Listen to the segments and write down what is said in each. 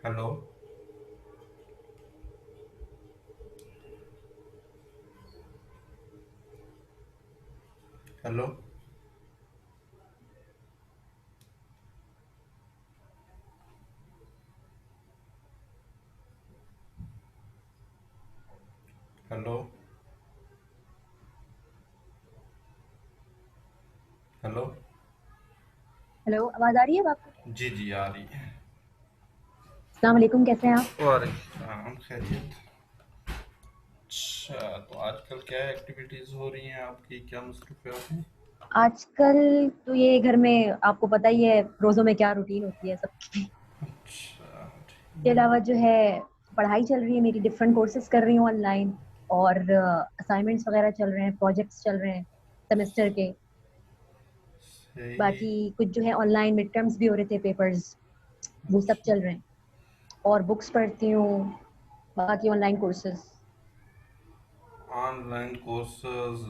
Hello. Hello. Hello. Hello. Hello, आवाज आ रही है अब आपको? जी जी आ रही है। अस्सलाम वालेकुम, कैसे हैं आप? वालेकुम खैरियत। अच्छा, तो आजकल क्या एक्टिविटीज हो रही हैं आपकी, क्या मसरूफियात हैं? आजकल तो ये घर में आपको पता ही है रोजों में क्या रूटीन होती है सबकी। अच्छा। इसके अलावा जो है पढ़ाई चल रही है मेरी, डिफरेंट कोर्सेज कर रही हूँ ऑनलाइन। और असाइनमेंट्स वगैरह चल रहे हैं, प्रोजेक्ट्स चल रहे हैं सेमेस्टर के। सही। बाकी कुछ जो है ऑनलाइन मिड टर्म्स भी हो रहे थे, पेपर्स वो सब अच्छा। चल रहे हैं। और बुक्स पढ़ती हूँ, बाकी online courses. Online courses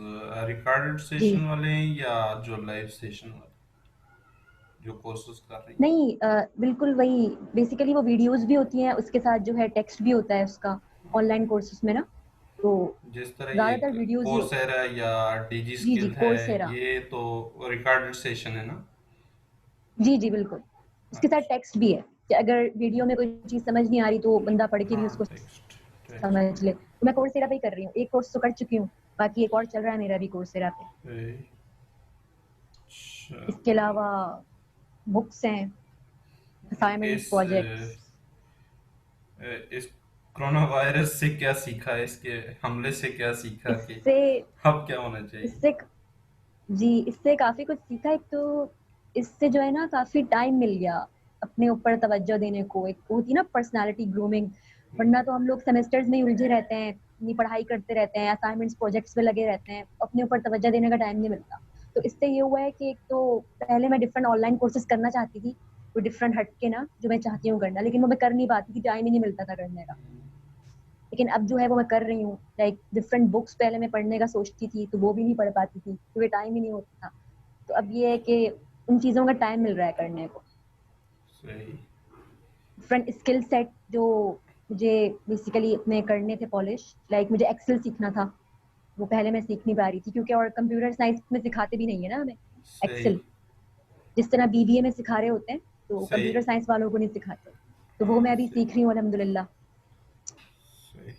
recorded जी। सेशन वाले हैं या जो लाइव सेशन वाले जो कोर्सेज कर रही हैं? नहीं, बिल्कुल वही। बेसिकली वो वीडियोस भी होती हैं, उसके साथ जो है टेक्स्ट भी होता है उसका, ऑनलाइन कोर्सेज में ना। तो जिस तरह ये ज्यादातर वीडियोस ही होते हैं। कोर्सेरा या डिजी जी जी, स्किल है, कोर्सेरा। ये तो रिकॉर्डेड सेशन है ना? जी जी बिल्कुल। उसके साथ अच्छा। टेक्स्ट भी है कि अगर वीडियो में कोई चीज समझ नहीं आ रही तो बंदा पढ़ के भी हाँ, उसको टेक्स्ट। समझ टेक्स्ट। ले। तो मैं कोर्सेरा पे ही कर रही हूँ, एक कोर्स तो कर चुकी हूँ। बाकी एक और चल रहा है मेरा भी कोर्सेरा पे। अच्छा। इसके अलावा बुक्स हैं, असाइनमेंट्स, इस प्रोजेक्ट्स। इस कोरोना वायरस से क्या सीखा, इसके हमले से क्या सीखा कि इससे अब क्या होना चाहिए? इससे जी, इससे काफी कुछ सीखा। एक तो इससे जो है ना काफी टाइम मिल गया अपने ऊपर तवज्जो देने को। एक होती है ना पर्सनालिटी ग्रूमिंग। वरना तो हम लोग सेमेस्टर्स में ही उलझे रहते हैं, अपनी पढ़ाई करते रहते हैं, असाइनमेंट्स प्रोजेक्ट्स में लगे रहते हैं, अपने ऊपर तवज्जो देने का टाइम नहीं मिलता। तो इससे ये हुआ है कि एक तो पहले मैं डिफरेंट ऑनलाइन कोर्सेज करना चाहती थी, तो डिफरेंट हटके ना जो मैं चाहती हूँ करना, लेकिन वो मैं कर नहीं पाती थी, टाइम ही नहीं मिलता था करने का। लेकिन अब जो है वो मैं कर रही हूँ। लाइक डिफरेंट बुक्स पहले मैं पढ़ने का सोचती थी तो वो भी नहीं पढ़ पाती थी क्योंकि टाइम ही नहीं होता था। तो अब ये है कि उन चीजों का टाइम मिल रहा है करने को। सही। डिफरेंट स्किल सेट जो मुझे बेसिकली अपने करने थे पॉलिश। लाइक मुझे एक्सेल सीखना था, वो पहले मैं सीख नहीं पा रही थी क्योंकि और कंप्यूटर साइंस में सिखाते भी नहीं है ना हमें सही। एक्सेल। जिस तरह बीबीए में सिखा रहे होते हैं, तो सही। कंप्यूटर साइंस वालों को नहीं सिखाते। तो वो हाँ, मैं अभी सही। सीख रही हूँ अल्हम्दुलिल्लाह। सही।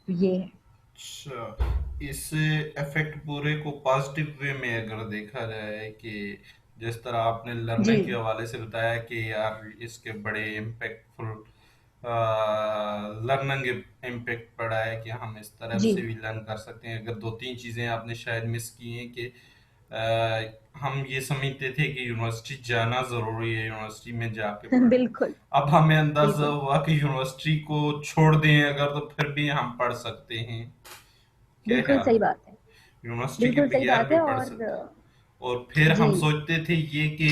तो ये है। अच्छा, इस इफेक्ट पूरे को पॉजिटिव वे में अगर देखा जाए कि जिस तरह आपने जी लर्निंग के हवाले से बताया कि यार इसके बड़े इम्पैक्टफुल लर्निंग इम्पैक्ट पड़ा है कि हम इस तरह जी से भी लर्न कर सकते हैं। अगर दो तीन चीज़ें आपने शायद मिस की हैं कि हम ये समझते थे कि यूनिवर्सिटी जाना ज़रूरी है, यूनिवर्सिटी में जाके पढ़ना। बिल्कुल अब हमें अंदाजा बिल्कुल हुआ कि यूनिवर्सिटी को छोड़ दें अगर तो फिर भी हम पढ़ सकते हैं। क्या बिल्कुल ख्याल सही है? बात है। यूनिवर्सिटी के बिल्कुल सही बगैर बात भी है। पढ़ और सकते हैं। और फिर जी हम सोचते थे ये कि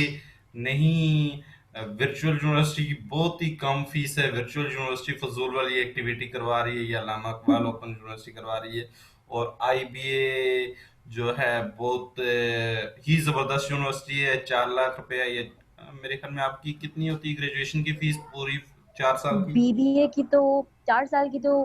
नहीं, वर्चुअल यूनिवर्सिटी की बहुत ही कम फीस है, वर्चुअल यूनिवर्सिटी फजूल वाली एक्टिविटी करवा रही है या लामा इकबाल ओपन यूनिवर्सिटी करवा रही है। और आईबीए जो है बहुत ही जबरदस्त यूनिवर्सिटी है, 4 लाख रुपया ये मेरे ख्याल में आपकी कितनी होती है ग्रेजुएशन की फीस पूरी 4 साल की? बीबीए की तो 4 साल की तो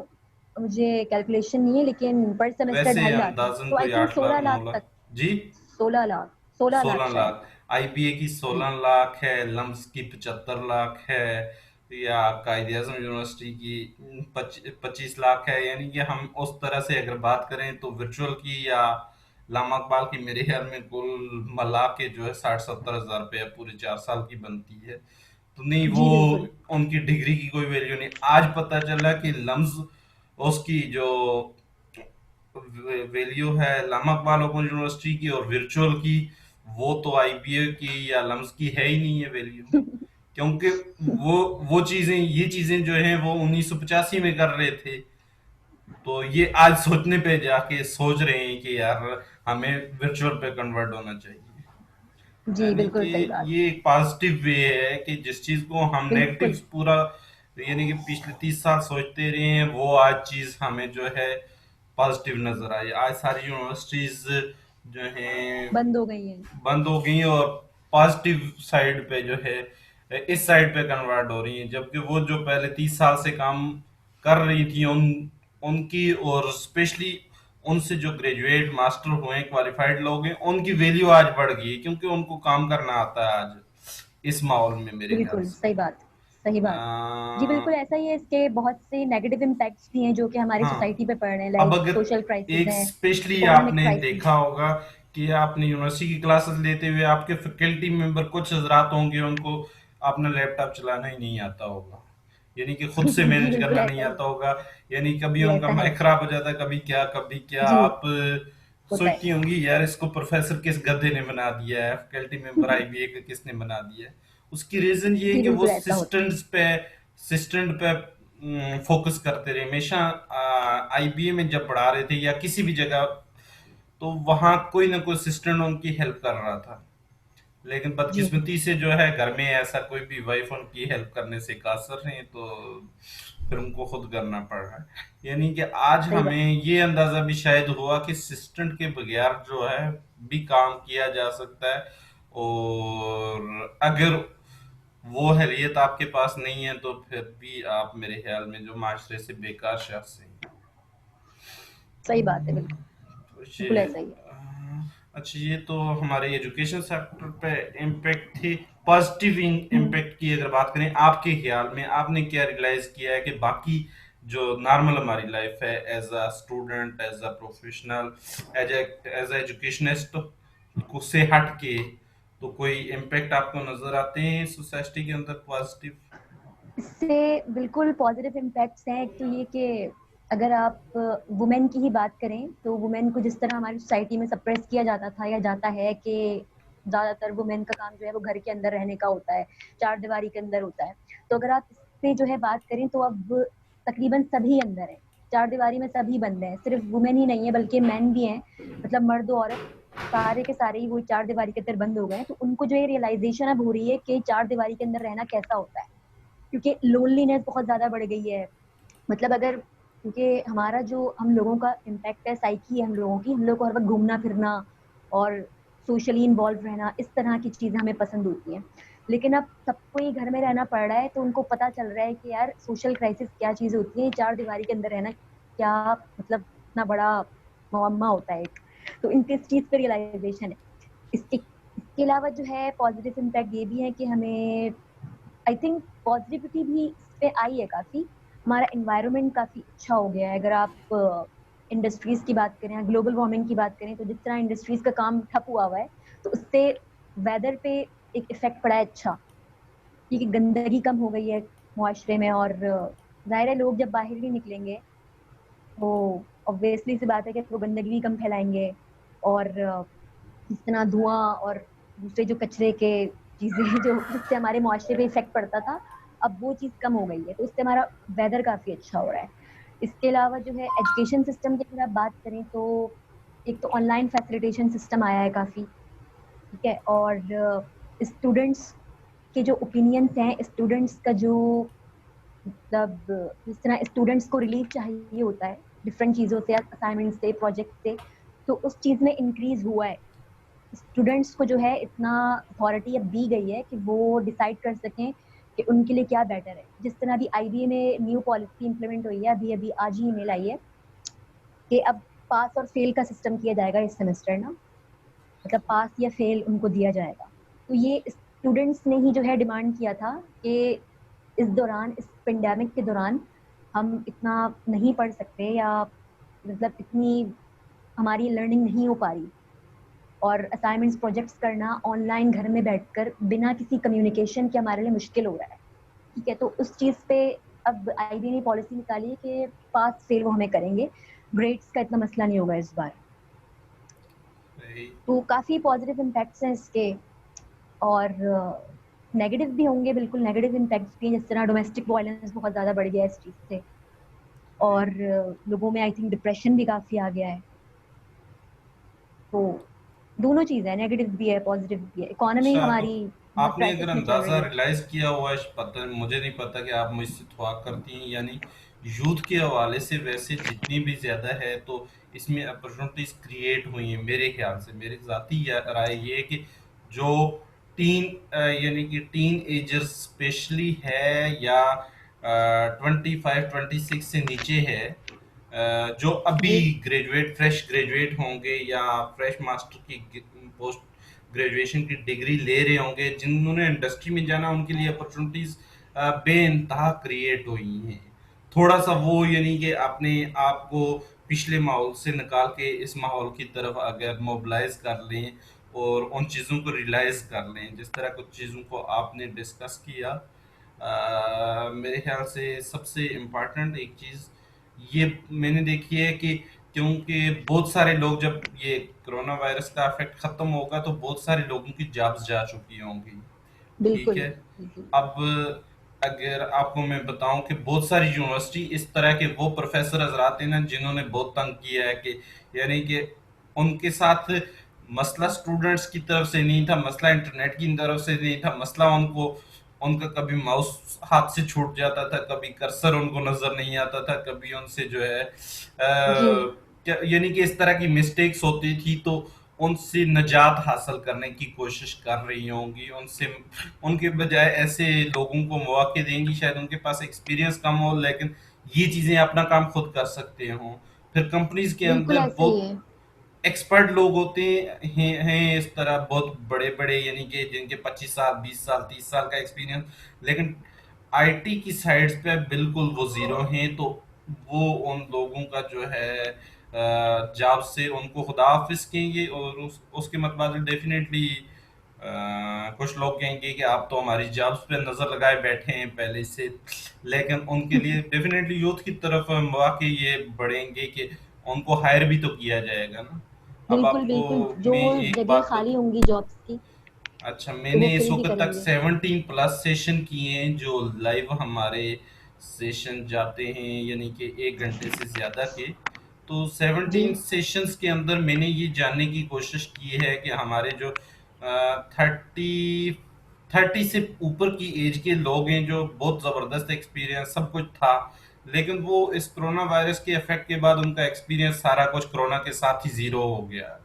मुझे कैलकुलेशन नहीं है, लेकिन पर सेमेस्टर वैसे 2.5 लाख है, अंदाजन तो आई कोई थिंक आठ सोलह लाख नौ लाख लाख तक। जी। 16 लाख, 16 लाख 16 लाख। शायद। आईबीए की जी 16 लाख है, लम्स की 75 लाख है, या कायदे आजम यूनिवर्सिटी की 25 लाख है। यानी कि हम उस तरह से अगर बात करें तो वर्चुअल की या लामा इकबाल की मेरे ख्याल में कुल मिला के जो है 60-70 हज़ार रुपया पूरे 4 साल की बनती है। तो नहीं, वो जी बिल्कुल। उनकी डिग्री की कोई वैल्यू नहीं। आज पता चला कि लम्स उसकी जो वैल्यू है लामा इकबाल ओपन यूनिवर्सिटी की और वर्चुअल की, वो तो आईबीए की या लम्स की है ही नहीं है वैल्यू। क्योंकि वो वो चीजें ये चीजें जो हैं वो 1985 में कर रहे थे। तो ये आज सोचने पे जाके सोच रहे हैं कि यार हमें वर्चुअल पे कन्वर्ट होना चाहिए। जी यानी बिल्कुल कि सही बात। ये एक पॉजिटिव वे है कि जिस चीज को हम नेगेटिव बिल्कुल पूरा यानी कि पिछले 30 साल सोचते रहे हैं, वो आज चीज हमें जो है पॉजिटिव नजर आई। आज सारी यूनिवर्सिटीज जो हैं बंद हो गई है। बंद हो गई और पॉजिटिव साइड पे जो है इस साइड पे कन्वर्ट हो रही हैं, जबकि वो जो पहले 30 साल से काम कर रही थी उनकी, और स्पेशली उनसे जो ग्रेजुएट मास्टर हुए हैं, क्वालिफाइड लोग हैं, उनकी वैल्यू आज बढ़ गई है क्योंकि उनको काम करना आता है आज इस माहौल में, मेरे ख्याल बिल्कुल से। सही बात, सही बात। जी आ, बिल्कुल ऐसा ही है, इसके बहुत से नेगेटिव इम्पैक्ट्स भी हैं जो कि हमारी हाँ। सोसाइटी पे पड़ रहे हैं, अब लाइक अगर सोशल क्राइसिस एक है, स्पेशली इकोनॉमिक आपने क्राइसिस। देखा होगा कि आपने यूनिवर्सिटी की क्लासेस लेते हुए आपके फैकल्टी मेंबर कुछ हजरात होंगे, उनको अपना लैपटॉप चलाना ही नहीं आता होगा, यानी कि खुद से जी मैनेज बिल्कुल करना नहीं ऐसा ही आता होगा। यानी कभी है, उनका ऐसा है। माइक खराब हो जाता है, कभी क्या जी आप होता सोचती है। होंगी यार इसको प्रोफेसर किस गधे ने बना दिया है, फैकल्टी मेंबर आईबीए का किसने बना दिया है। उसकी रीजन ये है जी कि वो बिल्कुल ऐसा होता है। सिस्टम पे फोकस करते रहे हमेशा। आईबीए में जब पढ़ा रहे थे या किसी भी जगह, तो वहां कोई ना कोई असिस्टेंट उनकी हेल्प कर रहा था, लेकिन जी बदकिस्मती से जो है घर में ऐसा कोई भी वाइफ उनकी हेल्प करने से कासर है, तो फिर उनको खुद करना पड़ रहा है। यानी कि आज सही बात। हमें ये अंदाजा भी शायद हुआ कि असिस्टेंट के बगैर जो है भी काम किया जा सकता है, और अगर वो हैलियत आपके पास नहीं है तो फिर भी आप मेरे ख्याल में जो माशरे से बेकार शख्स हैं। सही बात है, बिल्कुल ये बिल्कुल ऐसा ही है। अच्छा, ये तो हमारे एजुकेशन सेक्टर पे इम्पेक्ट थी। पॉजिटिव हम्म। इम्पेक्ट की अगर बात करें, आपके ख्याल में आपने क्या रियलाइज किया है कि बाकी जो नॉर्मल हमारी लाइफ है, as a student, as a professional, as a educationist को से हट के, तो कोई इम्पेक्ट आपको नजर आते हैं सोसाइटी के अंदर पॉजिटिव? इससे बिल्कुल पॉजिटिव इम्पैक्ट्स हैं। एक तो ये कि अगर आप वुमेन की ही बात करें तो वुमेन को जिस तरह हमारी सोसाइटी में सप्रेस किया जाता था या जाता है कि ज्यादातर वुमेन का काम जो है वो घर के अंदर रहने का होता है, चार दीवारी के अंदर होता है। तो अगर आप इससे जो है बात करें तो अब तकरीबन सभी अंदर है, चार दीवारी में सभी बंद हैं, सिर्फ वुमेन ही नहीं है बल्कि मैन भी हैं। मतलब मर्द औरत सारे के सारे ही वो चार दीवारी के अंदर बंद हो गए हैं। तो उनको जो ये रियलाइजेशन अब हो रही है कि चार दीवारी के अंदर रहना कैसा होता है, क्योंकि लोनलीनेस बहुत ज्यादा बढ़ गई है। मतलब अगर, क्योंकि हमारा जो हम लोगों का इम्पैक्ट है, साइकी है हम लोगों की, हम लोग को हर वक्त घूमना फिरना और सोशली इन्वॉल्व रहना, इस तरह की चीजें हमें पसंद होती हैं। लेकिन अब सबको ही घर में रहना पड़ रहा है तो उनको पता चल रहा है कि यार सोशल क्राइसिस क्या चीज होती है, चार दीवारी के अंदर रहना क्या, मतलब इतना बड़ा मुअम्मा होता है एक। तो इनके इस चीज पे रियलाइजेशन है। इसके अलावा जो है पॉजिटिव इम्पैक्ट ये भी है कि हमें आई थिंक पॉजिटिविटी भी इस पे आई है काफी। हमारा एनवायरनमेंट काफी अच्छा हो गया है। अगर आप इंडस्ट्रीज की बात करें, ग्लोबल वार्मिंग की बात करें, तो जिस तरह इंडस्ट्रीज का काम ठप हुआ हुआ है तो उससे वेदर पे एक इफेक्ट पड़ा है अच्छा, क्योंकि गंदगी कम हो गई है मुआशरे में। और जाहिर है लोग जब बाहर नहीं निकलेंगे तो ऑब्वियसली सी बात है कि वो गंदगी भी कम फैलाएंगे। और जिस तरह धुआं और दूसरे जो कचरे के चीजें जो जिससे हमारे मुआशरे पे इफेक्ट पड़ता था, अब वो चीज कम हो गई है, तो उससे हमारा वेदर काफी अच्छा हो रहा है। इसके अलावा जो है एजुकेशन सिस्टम की अगर आप बात करें तो एक तो ऑनलाइन फैसिलिटेशन सिस्टम आया है काफी, ठीक है। और स्टूडेंट्स के जो ओपिनियंस हैं, स्टूडेंट्स का जो मतलब जिस तरह स्टूडेंट्स को रिलीफ चाहिए होता है डिफरेंट चीजों से, असाइनमेंट से, प्रोजेक्ट से, तो उस चीज में इंक्रीज हुआ है। स्टूडेंट्स को जो है इतना अथॉरिटी अब दी गई है कि वो डिसाइड कर सकें कि उनके लिए क्या बेटर है। जिस तरह अभी आईबीए में न्यू पॉलिसी इंप्लीमेंट हुई है, अभी अभी आज ही ईमेल आई है कि अब पास और फेल का सिस्टम किया जाएगा इस सेमेस्टर ना, मतलब पास या फेल उनको दिया जाएगा। तो ये स्टूडेंट्स ने ही जो है डिमांड किया था कि इस दौरान, इस पेंडेमिक के दौरान हम इतना नहीं पढ़ सकते, या मतलब इतनी हमारी लर्निंग नहीं हो पा रही, और असाइनमेंट्स प्रोजेक्ट्स करना ऑनलाइन घर में बैठकर बिना किसी कम्युनिकेशन के हमारे लिए मुश्किल हो रहा है, ठीक है। तो उस चीज पे अब आईबी ने पॉलिसी निकाली है कि पास फेल वो हमें करेंगे, ग्रेड्स का इतना मसला नहीं होगा इस बार। तो काफी पॉजिटिव इम्पैक्ट्स हैं इसके। और नेगेटिव भी होंगे, बिल्कुल नेगेटिव इम्पैक्ट्स भी हैं, जिस तरह डोमेस्टिक वायलेंस बहुत ज्यादा बढ़ गया है इस चीज से। और लोगों में आई थिंक डिप्रेशन भी काफी आ गया है। तो दोनों चीज है, नेगेटिव भी है पॉजिटिव भी है। इकोनॉमी अच्छा, तो हमारी बहुत आपने अगर क्राइसिस में चल अंदाजा रही है। रियलाइज किया हुआ है, पता मुझे नहीं पता कि आप मुझसे थोड़ा करती हैं, यानी यूथ के हवाले से वैसे जितनी भी ज्यादा है तो इसमें अपॉर्चुनिटीज क्रिएट हुई हैं मेरे ख्याल से। मेरी जाती राय ये है कि जो टीन यानी कि टीन एजर्स स्पेशली है या 25-26 से नीचे है, जो अभी जी ग्रेजुएट फ्रेश ग्रेजुएट होंगे या फ्रेश मास्टर की पोस्ट ग्रेजुएशन की डिग्री ले रहे होंगे, जिन्होंने इंडस्ट्री में जाना उनके लिए अपॉर्चुनिटीज बेइंतहा क्रिएट हुई हैं। थोड़ा सा वो यानी कि अपने आप को पिछले माहौल से निकाल के इस माहौल की तरफ अगर मोबिलाइज कर लें और उन चीज़ों को रियलाइज कर लें, जिस तरह कुछ चीज़ों को आपने डिस्कस किया, मेरे ख्याल से सबसे इम्पोर्टेंट एक चीज़ ये मैंने देखी है कि क्योंकि बहुत सारे लोग, जब ये कोरोना वायरस का इफेक्ट खत्म होगा तो बहुत सारे लोगों की जॉब्स जा चुकी होंगी। ठीक बिल्कुल है। बिल्कुल। अब अगर आपको मैं बताऊं कि बहुत सारी यूनिवर्सिटी इस तरह के वो प्रोफेसर हजरात हैं ना जिन्होंने बहुत तंग किया है कि यानी कि उनके साथ मसला स्टूडेंट्स की तरफ से नहीं था, मसला इंटरनेट की तरफ से नहीं था, मसला उनको उनका कभी माउस हाथ से छूट जाता था, कभी कर्सर उनको नजर नहीं आता था, कभी उनसे जो है जी यानी कि इस तरह की मिस्टेक्स होती थी, तो उनसे निजात हासिल करने की कोशिश कर रही होंगी, उनसे उनके बजाय ऐसे लोगों को मौके देंगी, शायद उनके पास एक्सपीरियंस कम हो लेकिन ये चीजें अपना काम खुद कर सकते हो। फिर कंपनीज के बिल्कुल अंदर ऐसा ही बहुत है। एक्सपर्ट लोग होते हैं इस तरह, बहुत बड़े बड़े यानी कि जिनके 25 साल 20 साल 30 साल का एक्सपीरियंस, लेकिन आईटी की साइड्स पे बिल्कुल वो जीरो हैं, तो वो उन लोगों का जो है जॉब से उनको खुदा हाफिज कहेंगे, और उसके मतलब डेफिनेटली कुछ लोग कहेंगे कि आप तो हमारी जॉब्स पे नजर लगाए बैठे हैं पहले से, लेकिन उनके लिए डेफिनेटली यूथ की तरफ मौके ये बढ़ेंगे कि उनको हायर भी तो किया जाएगा ना। अब बिल्कुल आपको बिल्कुल, जो मैं एक जगह बात खाली बता, होंगी जॉब्स की अच्छा तो मैंने वो इस फिल भी वक्त तक करेंगे। 17 प्लस सेशन किए हैं, जो लाइव हमारे सेशन जाते हैं यानी कि 1 घंटे से ज्यादा के। तो जी 17 सेशंस के अंदर मैंने ये जानने की कोशिश की है कि हमारे जो 30 से ऊपर की एज के लोग हैं, जो बहुत जबरदस्त एक्सपीरियंस सब कुछ था, लेकिन वो इस कोरोना वायरस के इफेक्ट के बाद उनका एक्सपीरियंस सारा कुछ कोरोना के साथ ही जीरो हो गया।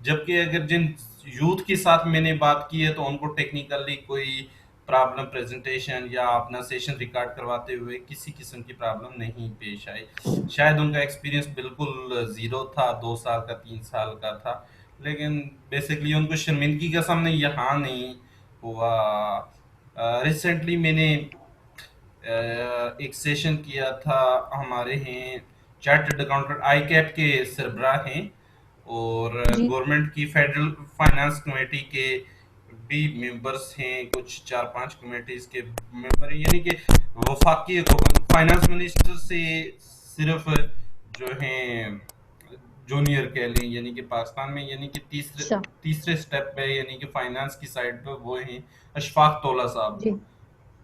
जबकि अगर जिन यूथ के साथ मैंने बात की है तो उनको टेक्निकली कोई प्रॉब्लम प्रेजेंटेशन या अपना सेशन रिकॉर्ड करवाते हुए किसी किस्म की प्रॉब्लम नहीं पेश आई। शायद उनका एक्सपीरियंस बिल्कुल जीरो था, 2 साल का 3 साल का था, लेकिन बेसिकली उनको शर्मिंदगी का सामने यहाँ नहीं हुआ। रिसेंटली मैंने एक सेशन किया था, हमारे हैं चार्टर्ड अकाउंटेंट आई कैप के सरबराह हैं, और जी गवर्नमेंट की फेडरल फाइनेंस कमेटी के भी मेंबर्स हैं, कुछ 4-5 कमेटीज के मेंबर हैं, यानी कि वफाकी फाइनेंस मिनिस्टर से सिर्फ जो हैं जूनियर कह लें, यानी कि पाकिस्तान में यानी कि तीसरे अच्छा तीसरे स्टेप पे यानी कि फाइनेंस की साइड पे वो हैं अशफाक तौला साहब। जी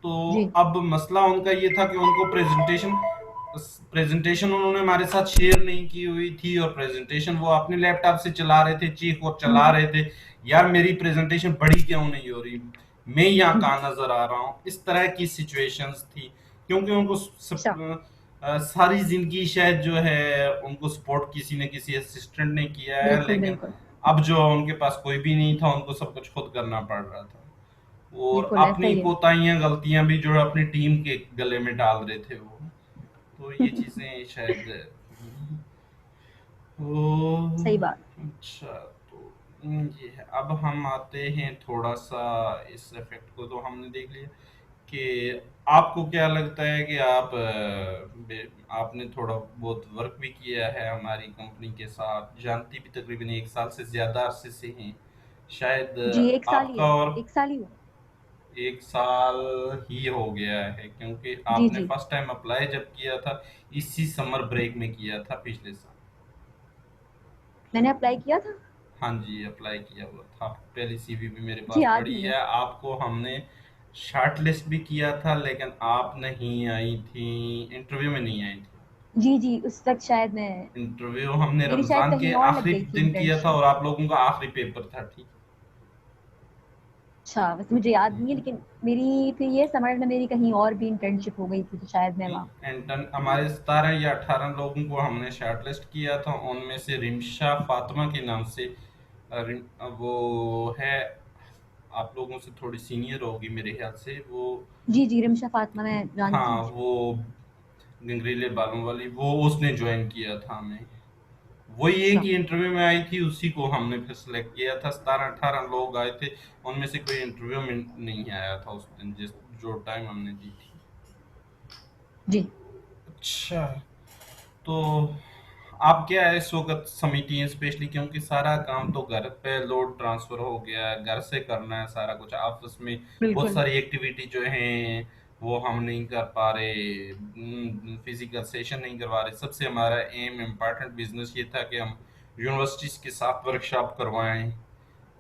तो जी अब मसला उनका ये था कि उनको प्रेजेंटेशन प्रेजेंटेशन उन्होंने हमारे साथ शेयर नहीं की हुई थी, और प्रेजेंटेशन वो अपने लैपटॉप से चला रहे थे, चीख और चला हम्म, रहे थे, यार मेरी प्रेजेंटेशन बड़ी क्यों नहीं हो रही, मैं यहाँ हम्म, कहाँ नजर आ रहा हूँ, इस तरह की सिचुएशंस थी। क्योंकि उनको अच्छा सारी जिंदगी शायद जो है उनको सपोर्ट किसी न किसी असिस्टेंट ने किया है, बिल्कुल लेकिन बिल्कुल अब जो उनके पास कोई भी नहीं था, उनको सब कुछ खुद करना पड़ रहा था, और बिल्कुल ऐसा अपनी ही है। कोताहियां गलतियां भी जो है अपनी टीम के गले में डाल रहे थे वो। तो ये चीजें शायद ओ, सही बात। अच्छा, तो ये है। अब हम आते हैं थोड़ा सा इस इफेक्ट को तो हमने देख लिया कि आपको क्या लगता है कि आपने थोड़ा बहुत वर्क भी किया है हमारी कंपनी के साथ, जानती भी तकरीबन 1 साल से ज्यादा अरसे से हैं, शायद जी एक साल ही आपका है, और एक साल ही हुआ। 1 साल ही हो गया है, क्योंकि जी आपने जी फर्स्ट टाइम अप्लाई जब किया था इसी समर ब्रेक में किया था पिछले साल। मैंने अप्लाई किया था। हाँ जी, अप्लाई किया हुआ था, पहली सीवी भी मेरे मुझे पास याद पड़ी नहीं है। है, आपको हमने शॉर्ट लिस्ट भी किया था, लेकिन आप नहीं आई थी, इंटरव्यू में नहीं आई थी। जी जी उस वक्त शायद मैं, इंटरव्यू हमने मेरी शायद रमजान कहीं के और लग आखिरी गई थी दिन किया था, इंटर्नशिप। और आप लोगों का आखिरी पेपर था, ठीक। अच्छा वैसे मुझे याद नहीं है, लेकिन मेरी फिर ये समझ में मेरी कहीं और भी इंटर्नशिप हो गई थी तो शायद मैं वहाँ। एंटन हमारे 17 या 18 लोगों को हमने शॉर्टलिस्ट किया था, उनमें से रिमशा फातिमा के नाम से वो है आप लोगों से थोड़ी सीनियर होगी मेरे ख्याल से, वो जी जी, रिमशा फातिमा मैं जानती हाँ हूँ। वो गंगरीले बालों वाली, वो उसने ज्वाइन किया था हमें। वही एक अच्छा ही इंटरव्यू में आई थी, उसी को हमने फिर सेलेक्ट किया था। 17-18 लोग आए थे, उनमें से कोई इंटरव्यू में नहीं आया था उस दिन, जिस जो टाइम हमने दी थी। जी। अच्छा, तो आप क्या है इस वक्त समिति हैं स्पेशली, क्योंकि सारा काम तो घर पे लोड ट्रांसफर हो गया है, घर से करना है सारा कुछ। आपस में बहुत बिल्कुल। सारी एक्टिविटी जो हैं वो हम नहीं कर पा रहे, फिजिकल सेशन नहीं करवा रहे। सबसे हमारा एम इम्पोर्टेंट बिजनेस ये था कि हम यूनिवर्सिटीज के साथ वर्कशॉप करवाएं।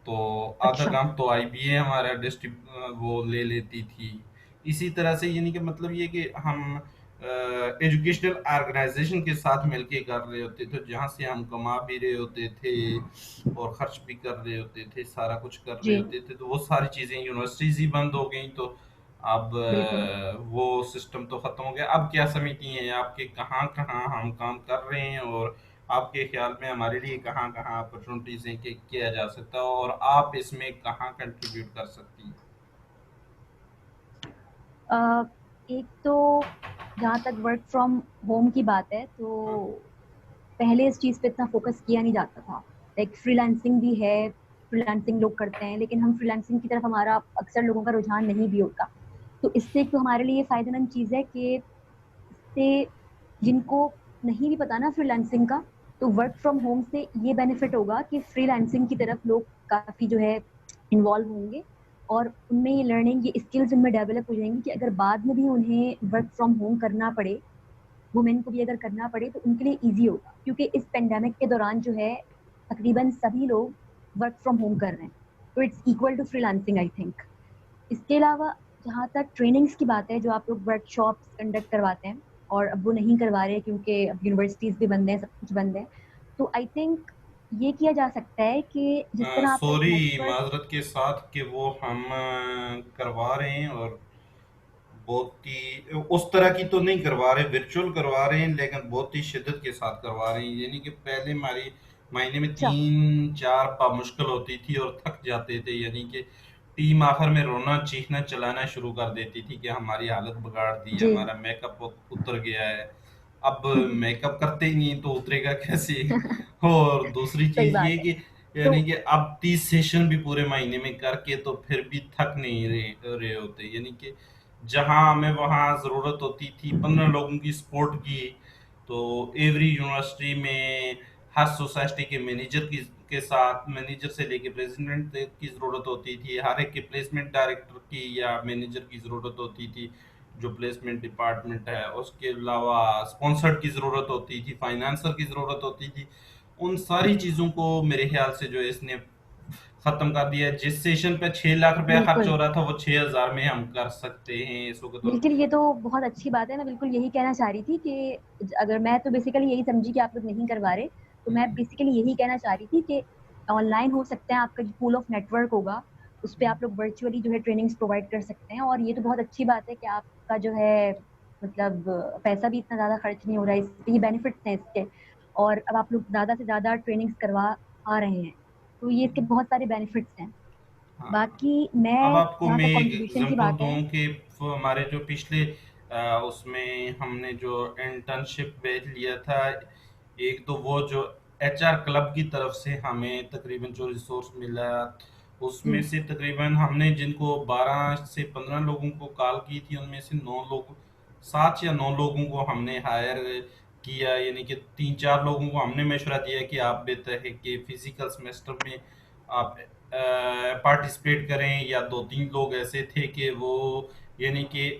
तो आधा अच्छा। काम तो आईबीए हमारा डिस्ट्रिक्ट वो ले लेती थी। इसी तरह से यानी कि मतलब ये कि हम एजुकेशनल ऑर्गेनाइजेशन के साथ मिलके कर रहे होते थे, जहाँ से हम कमा भी रहे होते थे और खर्च भी कर रहे होते थे, सारा कुछ कर रहे जी। होते थे। तो वो सारी चीजें यूनिवर्सिटीज ही बंद हो गई, तो अब बिल्कुल। वो सिस्टम तो खत्म हो गया। अब क्या समिति है आपके, कहाँ कहाँ हम काम कर रहे हैं, और आपके ख्याल में हमारे लिए कहाँ कहाँ अपॉर्चुनिटीज हैं कि किया जा सकता है, और आप इसमें कहाँ कंट्रीब्यूट कर सकती हैं? अ, एक तो जहाँ तक वर्क फ्रॉम होम की बात है, तो हाँ। पहले इस चीज पे इतना फोकस किया नहीं जाता था। लाइक फ्रीलांसिंग भी है, फ्रीलांसिंग लोग करते हैं, लेकिन हम फ्रीलांसिंग की तरफ हमारा अक्सर लोगों का रुझान नहीं भी होता। तो इससे एक तो हमारे लिए फायदेमंद चीज है कि इससे जिनको नहीं भी पता ना फ्रीलांसिंग का, तो वर्क फ्रॉम होम से ये बेनिफिट होगा कि फ्रीलांसिंग की तरफ लोग काफी जो है इन्वॉल्व होंगे, और उनमें ये लर्निंग, ये स्किल्स उनमें डेवलप हो जाएंगी कि अगर बाद में भी उन्हें वर्क फ्रॉम होम करना पड़े, वुमेन को भी अगर करना पड़े, तो उनके लिए इजी होगा, क्योंकि इस पेंडेमिक के दौरान जो है तकरीबन सभी लोग वर्क फ्रॉम होम कर रहे हैं। तो it's equal to freelancing I think. इसके अलावा जहाँ तक ट्रेनिंग्स की बात है, जो आप लोग वर्कशॉप्स कंडक्ट करवाते हैं, और अब वो नहीं करवा रहे क्योंकि अब यूनिवर्सिटीज भी बंद है, सब कुछ बंद है, तो आई थिंक ये किया जा सकता है कि जिस तरह आपका एक सॉरी नेटवर्क। माजरत के साथ कि वो हम करवा रहे हैं, और बहुत ही उस तरह की तो नहीं करवा रहे, वर्चुअल करवा रहे हैं, लेकिन बहुत ही शिद्दत के साथ करवा रहे हैं। यानी कि पहले हमारी महीने में अच्छा। 3-4 पा मुश्किल होती थी और थक जाते थे, यानी कि टीम आखिर में रोना चीखना चलाना शुरू कर देती थी कि हमारी हालत बिगाड़ दी है, जी। हमारा मेकअप उतर गया है। अब मेकअप करते ही नहीं तो उतरेगा कैसे? और दूसरी सही चीज ये बात है। कि तो यानी कि अब 30 सेशन भी पूरे महीने में करके तो फिर भी थक नहीं रहे होते। यानी कि जहां हमें वहां जरूरत होती थी 15 लोगों की सपोर्ट की, तो एवरी यूनिवर्सिटी में हर सोसाइटी के मैनेजर की के साथ, मैनेजर से लेके प्रेसिडेंट तक की जरूरत होती थी, हर एक के प्लेसमेंट डायरेक्टर की या मैनेजर की जरूरत होती थी, जो प्लेसमेंट डिपार्टमेंट है। उसके अलावा स्पॉन्सर्ड की जरूरत होती थी, फाइनेंसर की जरूरत होती थी। उन सारी चीजों को मेरे ख्याल से जो है इसने खत्म कर दिया है। जिस सेशन पे 6 लाख रुपया खर्च बिल्कुल। हो रहा था वो 6 हजार में हम कर सकते हैं इस वक्त। और बिल्कुल, ये तो बहुत अच्छी बात है। मैं बिल्कुल यही कहना चाह रही थी कि अगर मैं तो बेसिकली यही समझी कि आप लोग नहीं करवा रहे, तो मैं बेसिकली यही कहना चाह रही थी कि ऑनलाइन हो सकता है, आपका जो पूल ऑफ नेटवर्क होगा उस पे आप लोग वर्चुअली जो है ट्रेनिंग्स प्रोवाइड कर सकते हैं, और ये तो बहुत अच्छी बात है कि आपका जो है मतलब पैसा भी इतना ज्यादा खर्च नहीं हो रहा है, इसके ये बेनिफिट्स हैं इसके। और अब आप लोग ज्यादा से ज्यादा ट्रेनिंग्स करवा आ रहे हैं, तो ये इसके बहुत सारे बेनिफिट्स हैं। हाँ, बाकी अब मैं आपको जहाँ मैं तक एक कंट्रीब्यूशन की एग्जांपल बात है। दूं कि वो हमारे जो पिछले उसमें हमने जो इंटर्नशिप बैच लिया था, एक तो वो जो एचआर क्लब की तरफ से हमें तकरीबन जो रिसोर्स मिला, उसमें जी। से तकरीबन हमने जिनको 12 से 15 लोगों को कॉल की थी, उनमें से 9 लोग, 7 या 9 लोगों को हमने हायर किया। यानी कि 3-4 लोगों को हमने मशवरा दिया कि आप बेहतर है कि फिजिकल सेमेस्टर में आप पार्टिसिपेट करें, या 2-3 लोग ऐसे थे कि वो यानी कि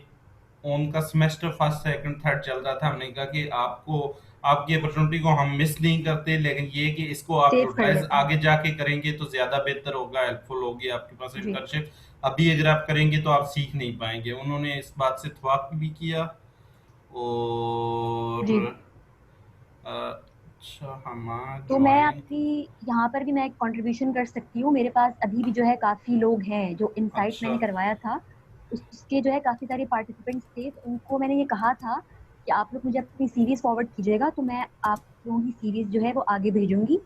उनका सेमेस्टर फर्स्ट सेकंड थर्ड चल रहा था। हमने कहा कि आपको आपकी अपॉर्चुनिटी को हम मिस नहीं करते, लेकिन ये कि इसको आप सेव कर यूटिलाइज लेते हैं। आगे जाके करेंगे तो ज्यादा बेहतर होगा, हेल्पफुल होगी आपके पास जी। इंटर्नशिप। अभी अगर आप करेंगे तो आप सीख नहीं पाएंगे। उन्होंने इस बात से इत्तेफाक भी किया। जी। और अच्छा, हम तो मैं ज्वाइन। आपकी यहाँ पर भी मैं एक कंट्रीब्यूशन कर सकती हूँ। मेरे पास अभी भी जो है काफी लोग हैं जो इनसाइट अच्छा। मैंने करवाया था, उसके जो है काफी सारे पार्टिसिपेंट्स थे, तो उनको मैंने ये कहा था कि आप लोग मुझे अपनी सीरीज फॉरवर्ड कीजिएगा, तो मैं आप लोगों की सीरीज जो है वो आगे भेजूंगी।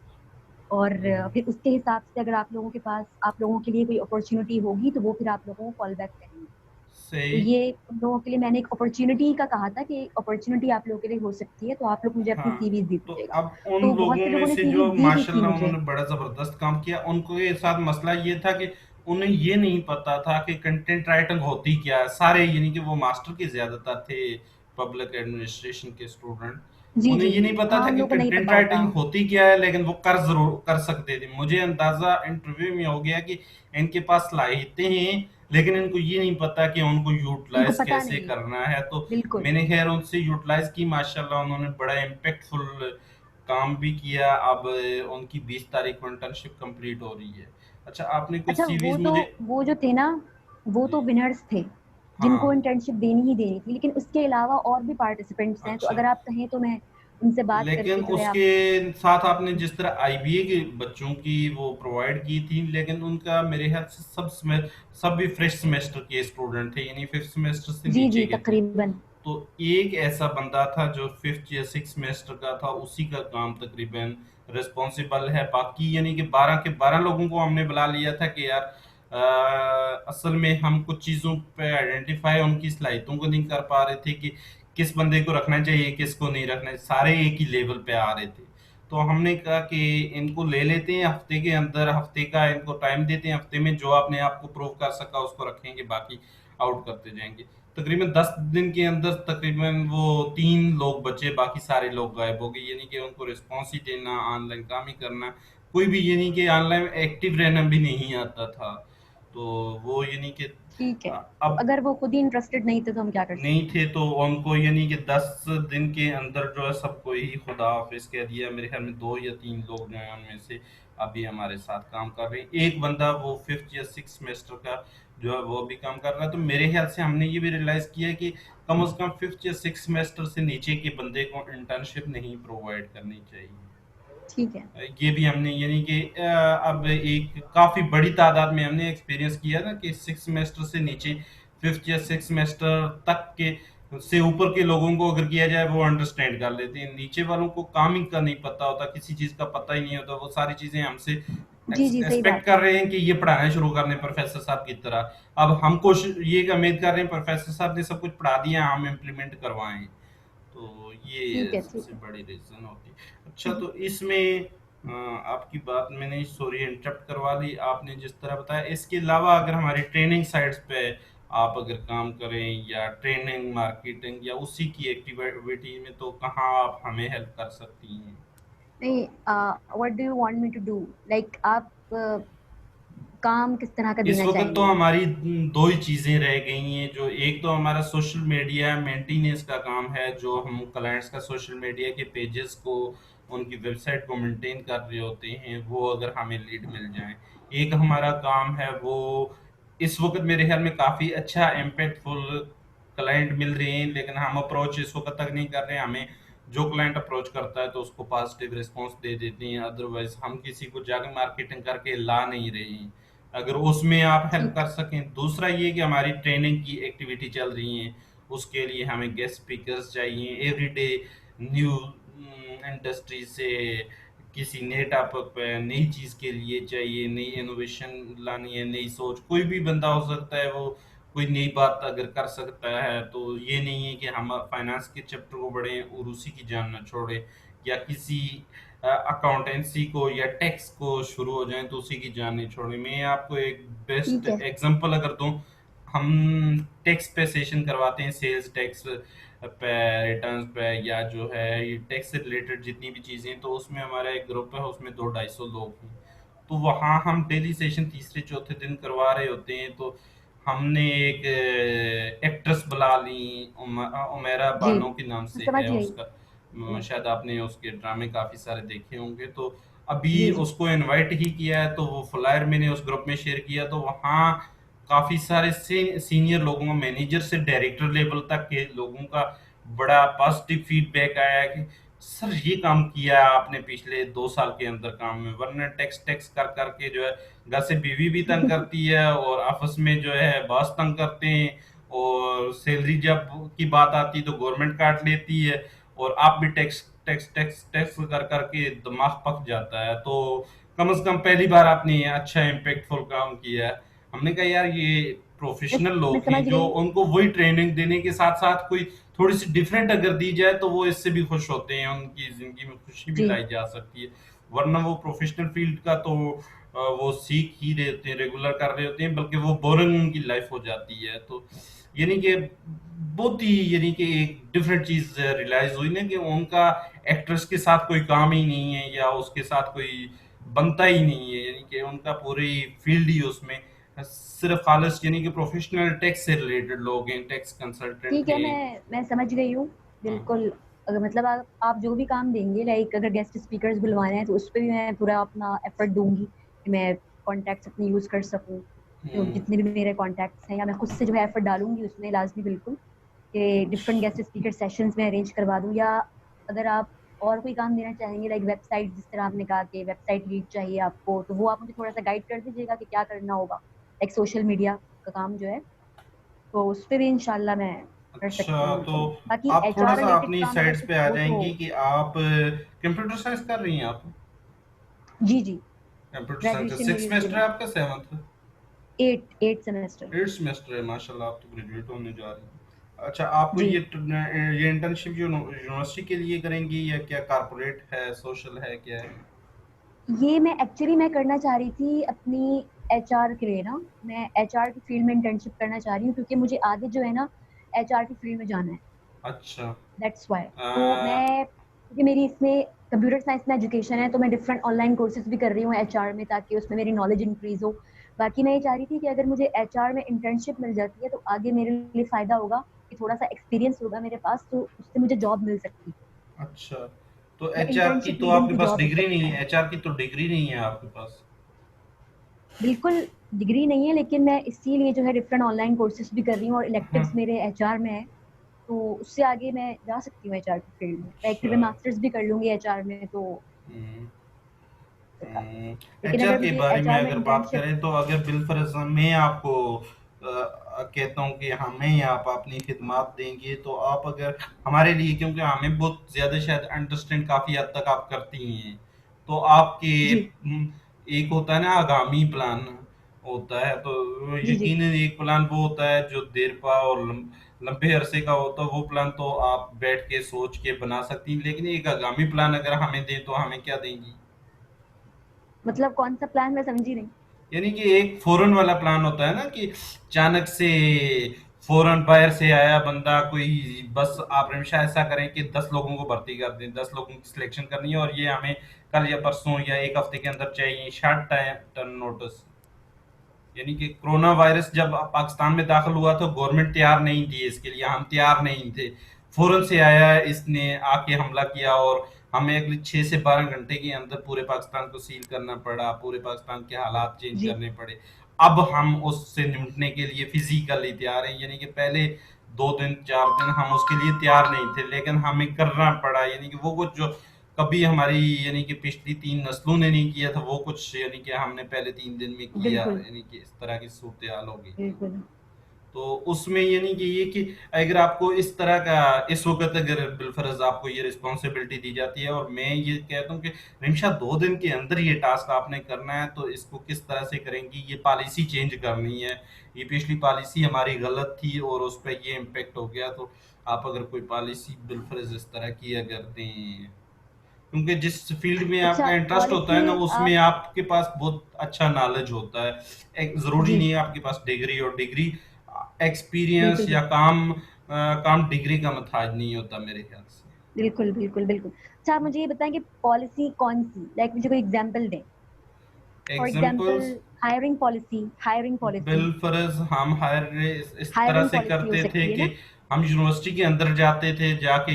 और हम्म, फिर उसके हिसाब से अगर आप लोगों के पास आप लोगों के लिए कोई अपॉर्चुनिटी होगी तो वो फिर आप लोगों को कॉल बैक करेंगे। तो सही। ये उन लोगों के लिए मैंने एक अपॉर्चुनिटी का कहा था कि अपॉर्चुनिटी आप लोगों के लिए हो सकती है, तो आप लोग मुझे अपनी हाँ, सीवीज दे तो दीजिएगा। अब उन तो बहुत लोगों से में लोगों ने से सीवी जो दी भी थी माशाल्लाह मुझे। उन्होंने बड़ा जबरदस्त काम किया, उनके साथ मसला ये था कि उन्हें ये नहीं पता था कि कंटेंट राइटिंग होती क्या है। सारे यानी कि वो मास्टर के ज्यादातर थे पब्लिक एडमिनिस्ट्रेशन के स्टूडेंट, जी उन्हें जी ये नहीं पता हाँ, था उन कि लोगों को नहीं कंटेंट पता होता। राइटिंग होती क्या है, लेकिन वो कर जरूर कर सकते थे। मुझे अंदाजा इंटरव्यू में हो गया कि इनके पास सलाहियतें हैं, लेकिन इनको ये नहीं पता कि उनको उनको यूटिलाइज पता कैसे नहीं है। करना है। तो बिल्कुल। मैंने खैर उनसे यूटिलाइज की, माशाल्लाह उन्होंने बड़ा इम्पेक्टफुल काम भी किया। अब उनकी 20 तारीख को इंटर्नशिप कंप्लीट हो रही है। अच्छा, आपने कुछ अच्छा, सीवीज मुझे। वो जो थे ना, वो जी। तो विनर्स थे जिनको हाँ। इंटर्नशिप देनी ही देनी थी, लेकिन उसके अलावा और भी पार्टिसिपेंट्स हैं, तो अच्छा, अगर आप कहें तो मैं उनसे बात लेकिन करके जो है आप। उसके साथ आपने जिस तरह आईबीए के बच्चों की वो प्रोवाइड की थी, लेकिन उनका मेरे ख्याल से सब भी फ्रेश सेमेस्टर के स्टूडेंट थे, यानी फिफ्थ सेमेस्टर से जी नीचे जी के थे। तकरीबन। तो एक ऐसा बंदा था जो फिफ्थ या सिक्स सेमेस्टर का था, उसी का काम तकरीबन रिस्पॉन्सिबल है। बाकी यानी कि 12 के 12 लोगों को हमने बुला लिया था कि यार असल में हम कुछ चीज़ों पे आइडेंटिफाई उनकी सलाहियतों को नहीं कर पा रहे थे कि किस बंदे को रखना चाहिए किसको नहीं रखना चाहिए, सारे एक ही लेवल पे आ रहे थे। तो हमने कहा कि इनको ले लेते हैं हफ्ते के अंदर, हफ्ते का इनको टाइम देते हैं, हफ्ते में जो अपने आप को प्रूव कर सका उसको रखेंगे, बाकी आउट करते जाएंगे। तकरीबन 10 दिन के अंदर तकरीबन वो 3 लोग बचे, बाकी सारे लोग गायब हो गए। यानी कि उनको रिस्पॉन्स ही देना, ऑनलाइन काम ही करना, कोई भी यानी कि ऑनलाइन एक्टिव रहना भी नहीं आता था। तो वो यानी कि ठीक है, तो अब अगर वो खुद ही इंटरेस्टेड नहीं थे तो हम क्या कर नहीं सकते हैं। थे, तो उनको यानी कि 10 दिन के अंदर जो है सबको ही खुदा हाफिज कह दिया। मेरे ख्याल में 2 या 3 लोग जो हैं उनमें से अभी हमारे साथ काम कर रहे हैं। एक बंदा वो फिफ्थ या सिक्स सेमेस्टर का जो है वो भी काम कर रहा है। तो मेरे ख्याल से हमने ये भी रियलाइज किया कि कम से कम फिफ्थ या सिक्स सेमेस्टर से नीचे के बंदे को इंटर्नशिप नहीं प्रोवाइड करनी चाहिए। ठीक है। ये भी हमने यानी कि अब एक काफी बड़ी तादाद में हमने एक्सपीरियंस किया ना कि सिक्स सेमेस्टर से नीचे, फिफ्थ या सिक्स सेमेस्टर तक के से ऊपर के लोगों को अगर किया जाए वो अंडरस्टैंड कर लेते हैं, नीचे वालों को काम ही का नहीं पता होता, किसी चीज का पता ही नहीं होता। वो सारी चीजें हमसे जी जी सही एक्सपेक्ट बात कर है। रहे हैं कि ये पढ़ाना शुरू कर दें प्रोफेसर साहब की तरह। अब हम कोशिश ये उम्मीद कर रहे हैं प्रोफेसर साहब ने सब कुछ पढ़ा दिया, हम इम्प्लीमेंट करवाएं। तो ठीक ये है ठीक सबसे है। बड़ी रीजन होती है। अच्छा, तो इसमें आपकी बात मैंने सॉरी इंटरप्ट करवा दी, आपने जिस तरह बताया इसके अलावा अगर हमारी ट्रेनिंग साइट्स पे आप अगर काम करें या ट्रेनिंग मार्केटिंग या उसी की एक्टिविटी में, तो कहाँ आप हमें हेल्प कर सकती हैं? नहीं, what do you want me to do, like आप काम किस तरह का इस देना वक्त तो चाहेंगे। हमारी दो ही चीजें रह गई हैं। जो एक तो हमारा सोशल मीडिया मेंटेनेंस का काम है, जो हम क्लाइंट्स का सोशल मीडिया के पेजेस को, उनकी वेबसाइट को मेंटेन कर रहे होते हैं, वो अगर हमें लीड मिल जाए। एक हमारा काम है वो इस वक्त मेरे ख्याल में काफी अच्छा इम्पैक्टफुल क्लाइंट मिल रहे हैं, लेकिन हम अप्रोच इस वक्त तक नहीं कर रहे हैं। हमें जो क्लाइंट अप्रोच करता है तो उसको पॉजिटिव रिस्पॉन्स दे देते हैं, अदरवाइज हम किसी को जाकर मार्केटिंग करके ला नहीं रहे हैं। अगर उसमें आप हेल्प ठीक कर है। सकें। दूसरा ये कि हमारी ट्रेनिंग की एक्टिविटी चल रही है, उसके लिए हमें गेस्ट स्पीकर्स चाहिए एवरीडे, न्यू इंडस्ट्री से किसी नए टॉपिक पे नई चीज़ के लिए चाहिए, नई इनोवेशन लानी है, नई सोच। कोई भी बंदा हो सकता है, वो कोई नई बात अगर कर सकता है। तो ये नहीं है कि हम फाइनेंस के चैप्टर को पढ़ें और उसी की जान न छोड़ें, या किसी अकाउंटेंसी को या टैक्स को शुरू हो जाए तो उसी की जान नहीं छोड़ें। मैं आपको एक बेस्ट ठीक है। एग्जांपल अगर दूं, हम टैक्स पे सेशन करवाते हैं, सेल्स टैक्स पे, रिटर्न पे, या जो है ये टैक्स से रिलेटेड जितनी भी चीज़ें। तो उसमें हमारा एक ग्रुप है, उसमें 200-250 लोग हैं। तो वहाँ हम डेली सेशन तीसरे चौथे दिन करवा रहे होते हैं। तो हमने एक एक्ट्रेस बुला ली, उमेरा जी बानो के नाम मैं से समझ है गई। उसका। जी शायद आपने उसके ड्रामे काफ़ी सारे देखे होंगे। तो अभी जी जी। उसको इनवाइट ही किया है, तो वो फ्लायर मैंने उस ग्रुप में शेयर किया। तो वहाँ काफ़ी सारे सीनियर लोगों, मैनेजर से डायरेक्टर लेवल तक के लोगों का बड़ा पॉजिटिव फीडबैक आया कि सर ये काम किया है आपने पिछले 2 साल के अंदर काम में, वरना टैक्स टैक्स कर करके जो है घर से बीवी भी तंग करती है, और आपस में जो है बॉस तंग करते हैं, और सैलरी जब की बात आती है तो गवर्नमेंट काट लेती है, और आप भी टैक्स टेक्स्ट टेक्स्ट टेक्स्ट कर करके दिमाग पक जाता है। तो कम से कम पहली बार आपने अच्छा इम्पैक्टफुल काम किया है। हमने कहा यार ये प्रोफेशनल मैं लोग हैं समझ जो गई। उनको वही ट्रेनिंग देने के साथ साथ कोई थोड़ी सी डिफरेंट अगर दी जाए तो वो इससे भी खुश होते हैं, उनकी जिंदगी में खुशी भी जी लाई जा सकती है। वरना वो प्रोफेशनल फील्ड का तो वो सीख ही रहे होते हैं, रेगुलर कर रहे होते हैं, बल्कि वो बोरिंग उनकी लाइफ हो जाती है। तो यानी कि बहुत ही यानी कि एक डिफरेंट चीज रियलाइज हुई ना कि उनका एक्ट्रेस के साथ कोई काम ही नहीं है या उसके साथ कोई बनता ही नहीं है, यानी कि उनका पूरी फील्ड ही उसमें सिर्फ खालिस यानी कि प्रोफेशनल टैक्स से रिलेटेड लोग हैं, टैक्स कंसल्टेंट ठीक है, हैं। मैं समझ गई हूँ। हाँ। बिल्कुल। अगर मतलब आप जो भी काम देंगे, लाइक अगर गेस्ट स्पीकर्स बुलवाने हैं तो उस पे भी मैं पूरा अपना एफर्ट दूंगी कि मैं कॉन्टैक्ट्स अपने यूज कर सकूँ। जो हम्म। जितने भी मेरे कॉन्टैक्ट्स हैं, या मैं खुद से जो है एफर्ट डालूंगी उसमें लाजमी, बिल्कुल, कि डिफरेंट गेस्ट स्पीकर सेशंस में अरेंज करवा दूं। या अगर आप और कोई काम देना चाहेंगे, लाइक वेबसाइट, जिस तरह आपने कहा कि वेबसाइट लीड चाहिए आपको, तो वो आप मुझे थोड़ा सा गाइड कर दीजिएगा कि क्या करना होगा। लाइक सोशल मीडिया का काम जो है, तो उस पे भी इंशाल्लाह मैं कर सकती अच्छा, हूँ, तो बिल्कुल। बाकी आप थोड़ा एचआर सा रिलेटेड अपनी काम अगर साइड्स कुछ पे आ हो तो। जाएंगी कि आप कंप्यूटर साइंस कर रही हैं आप? जी जी। कंप्यूटर साइंस का ग्रेजुएशन सिक्स मेरी उसी सेमेस्टर में है है। आपका, सेवंथ? 8 सेमेस्टर। 8 सेमेस्टर है, माशाल्लाह आप तो ग्रेजुएट होने जा रही हैं। अच्छा, आपको जी। ये इंटर्नशिप यूनिवर्सिटी के लिए करेंगी या क्या कारपोरेट है, सोशल है, क्या है? ये मैं एक्चुअली मैं करना चाह रही थी अपनी एचआर के लिए ना। मैं एचआर की फील्ड में इंटर्नशिप करना चाह रही हूँ, क्योंकि मुझे आगे जो है ना एचआर की फील्ड में जाना है। अच्छा। That's why. तो अ, मैं, क्योंकि मेरी इसमें कंप्यूटर साइंस में एजुकेशन है, तो मैं डिफरेंट ऑनलाइन कोर्सेज भी कर रही हूँ एचआर में, ताकि उसमें मेरी नॉलेज इंक्रीज हो। बाकी मैं ये चाह रही थी कि अगर मुझे एचआर में इंटर्नशिप मिल जाती है तो आगे मेरे लिए फायदा होगा, कि थोड़ा सा एक्सपीरियंस होगा मेरे पास, तो उससे मुझे जॉब मिल सकती है। अच्छा, तो या एचआर की इंटर्नशिप तो लीडिंग आपके की पास जॉब हो डिग्री नहीं सकता है, है। एचआर की तो डिग्री नहीं है आपके पास। बिल्कुल। डिग्री नहीं है, लेकिन मैं इसीलिए जो है डिफरेंट ऑनलाइन कोर्सेज भी कर रही हूँ, और हाँ। इलेक्टिव्स मेरे एचआर में है। तो उससे आगे मैं जा सकती हूँ एचआर की फील्ड में। लाइक फिर अच्छा। मैं मास्टर्स भी कर लूंगी एचआर में, तो हम्म। लेकिन एचआर अगर के मुझे बारे में एचआर में अगर बात इंटर्नशिप। करें तो अगर बिलफर्ज मैं आपको कहता हूँ कि हमें आप अपनी खिदमत देंगे तो आप अगर हमारे लिए, क्योंकि हमें बहुत ज्यादा शायद अंडरस्टैंड काफी हद तक आप करती हैं, तो आपके जी एक होता है ना आगामी प्लान होता है, तो जी जी। यकीनन एक प्लान वो होता है जो देर पा और लंबे अरसे का होता है। वो प्लान तो आप बैठ के सोच के बना सकती हैं, लेकिन एक आगामी प्लान अगर हमें दें तो हमें क्या देंगी? मतलब कौन सा प्लान, मैं समझी नहीं। यानी कि एक फौरन वाला प्लान होता है ना कि अचानक से फौरन बाहर से आया बंदा कोई, बस आप हमेशा ऐसा करें कि 10 लोगों को भर्ती कर दें, 10 लोगों की सिलेक्शन करनी है और ये हमें कल या परसों या एक हफ्ते के अंदर चाहिए, शॉर्ट टाइम टर्न नोटिस। यानी कि कोरोना वायरस जब पाकिस्तान में दाखिल हुआ तो गवर्नमेंट तैयार नहीं थी इसके लिए, हम तैयार नहीं थे। फौरन से आया, इसने आके हमला किया और हमें अगले 6 से 12 घंटे के अंदर पूरे पाकिस्तान को सील करना पड़ा, पूरे पाकिस्तान के हालात चेंज जी। करने पड़े। अब हम उससे निपटने के लिए फिजिकली तैयार हैं, यानी कि पहले 2 दिन 4 दिन हम उसके लिए तैयार नहीं थे, लेकिन हमें करना पड़ा। यानी कि वो कुछ जो कभी हमारी यानी कि पिछली 3 नस्लों ने नहीं किया था, वो कुछ यानी कि हमने पहले 3 दिन में किया, बिल्कुल यानी कि इस तरह की सूरत हाल हो गई थी। बिल्कुल। तो उसमें यानी कि ये कि अगर आपको इस तरह का इस वक्त अगर बिलफर्ज आपको ये रिस्पॉन्सिबिलिटी दी जाती है और मैं ये कहता हूँ कि निमिषा 2 दिन के अंदर ये टास्क आपने करना है, तो इसको किस तरह से करेंगी? ये पॉलिसी चेंज करनी है, ये पिछली पॉलिसी हमारी गलत थी और उस पर ये इम्पेक्ट हो गया। तो आप अगर कोई पॉलिसी बिलफर्ज इस तरह की अगर दें, क्योंकि जिस फील्ड में अच्छा, आपका इंटरेस्ट होता है पॉलिसी ना उसमें आप। आपके पास बहुत अच्छा नॉलेज होता है। एक जरूरी जी। नहीं है आपके पास डिग्री, और डिग्री एक्सपीरियंस बिल्कुल या बिल्कुल। काम डिग्री का मुताज नहीं होता मेरे ख्याल से। बिल्कुल बिल्कुल बिल्कुल। अच्छा, आप मुझे ये बताएं कि पॉलिसी कौन सी, लाइक मुझे कोई एग्जांपल दें। For example, examples? Hiring policy. बिलफर्ज हम हायर इस तरह हायरिंग से पॉलिसी हो करते थे सकती है कि ना। हम यूनिवर्सिटी के अंदर जाते थे, जाके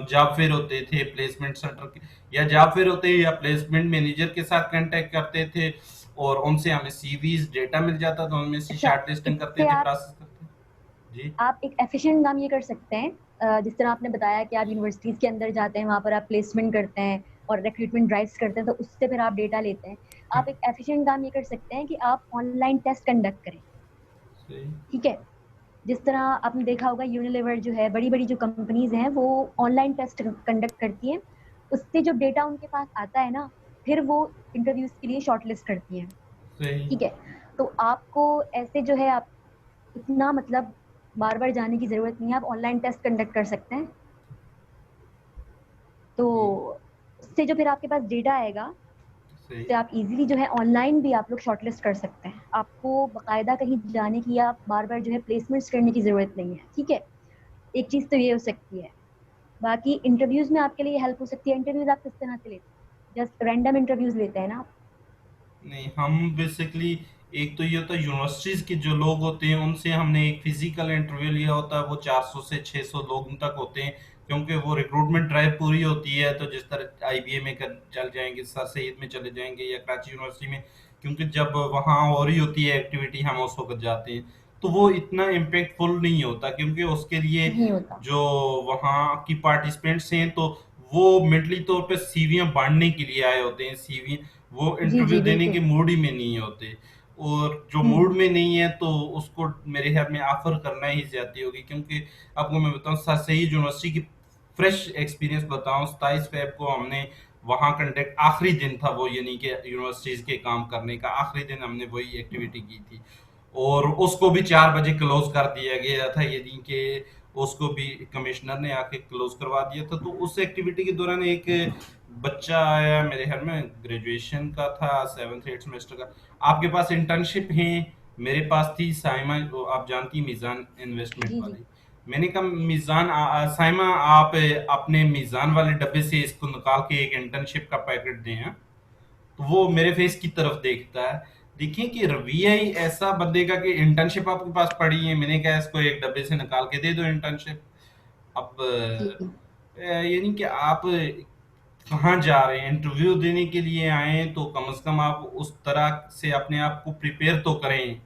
जॉब फेयर होते थे प्लेसमेंट सेंटर के, या जॉब फेयर होते या प्लेसमेंट मैनेजर के साथ कांटेक्ट करते थे और उनसे हमें सीवीज डेटा मिल जाता था, उनमें से अच्छा, शॉर्ट लिस्टिंग करते इससे थे, प्रोसेस करते थे। जी। आप एक एफिशिएंट काम ये कर सकते हैं। जिस तरह आपने बताया कि आप यूनिवर्सिटीज के अंदर जाते हैं, वहां पर आप प्लेसमेंट करते हैं और रिक्रूटमेंट ड्राइव्स करते हैं, तो उससे फिर आप डेटा लेते हैं। हाँ, आप एक एफिशिएंट काम ये कर सकते हैं कि आप ऑनलाइन टेस्ट कंडक्ट करें। सही। ठीक है। जिस तरह आपने देखा होगा, यूनिलीवर जो है, बड़ी बड़ी जो कंपनीज हैं, वो ऑनलाइन टेस्ट कंडक्ट करती हैं। उससे जो डेटा उनके पास आता है ना, फिर वो इंटरव्यूज के लिए शॉर्टलिस्ट करती हैं। सही। ठीक है, तो आपको ऐसे जो है, आप इतना मतलब बार बार जाने की जरूरत नहीं है, आप ऑनलाइन टेस्ट कंडक्ट कर सकते हैं। तो हम्म, उससे जो फिर आपके पास डेटा आएगा, सही। उससे आप इजीली जो है ऑनलाइन भी आप लोग शॉर्टलिस्ट कर सकते हैं। आपको बकायदा कहीं जाने की या बार बार जो है प्लेसमेंट्स करने की जरूरत नहीं है। ठीक है, एक चीज तो ये हो सकती है। बाकी इंटरव्यूज में आपके लिए हेल्प हो सकती है। इंटरव्यूज आप किस तरह से लेते हैं? जस्ट रैंडम इंटरव्यूज लेते हैं ना आप? नहीं, हम बेसिकली, एक तो ये होता है यूनिवर्सिटीज के जो लोग होते हैं उनसे हमने एक फिजिकल इंटरव्यू लिया होता है, वो 400 से 600 लोग तक होते हैं, क्योंकि वो रिक्रूटमेंट ड्राइव पूरी होती है। तो जिस तरह आईबीए में कर चल जाएंगे, सर सैयद में चले जाएंगे, या कराची यूनिवर्सिटी में, क्योंकि जब वहाँ हो रही होती है एक्टिविटी हम उस वक्त जाते हैं, तो वो इतना इम्पेक्टफुल नहीं होता, क्योंकि उसके लिए नहीं होता। जो वहाँ की पार्टिसिपेंट्स हैं, तो वो मेंटली तौर पे सीवियां बांटने के लिए आए होते हैं। सीवी, वो जी इंटरव्यू जी देने के बिल्कुल। मूड ही में नहीं होते। और जो मूड हम्म। में नहीं है तो उसको मेरे ख्याल में ऑफर करना ही ज्यादा होगी, क्योंकि आपको मैं बताऊं, सर सही यूनिवर्सिटी की फ्रेश एक्सपीरियंस बताऊं, 27 फेब को हमने वहाँ कंडक्ट, आखिरी दिन था वो, यानी कि यूनिवर्सिटीज के काम करने का आखिरी दिन हमने वही एक्टिविटी की थी। और उसको भी 4 बजे क्लोज कर दिया गया था, यानी कि उसको भी कमिश्नर ने आके क्लोज करवा दिया था। तो उस एक्टिविटी के दौरान एक बच्चा आया, मेरे ख्याल में ग्रेजुएशन का था, 7th 8th सेमेस्टर का, आपके पास इंटर्नशिप है? मेरे पास थी साइमा, वो आप जानती, मीज़ान इन्वेस्टमेंट जी जी। वाली। मैंने कहा मीज़ान, साइमा, आप अपने मीज़ान वाले डब्बे से इसको निकाल के एक इंटर्नशिप का पैकेट दें, हाँ? तो वो मेरे फेस की तरफ देखता है। देखिए कि रवैया ही ऐसा बंदे का कि इंटर्नशिप आपके पास पड़ी है, मैंने कहा इसको एक डब्बे से निकाल के दे दो इंटर्नशिप। अब जी यानी कि आप कहाँ जा रहे हैं, इंटरव्यू देने के लिए आए हैं, तो कम से कम आप उस तरह से अपने आप को प्रिपेयर तो करें।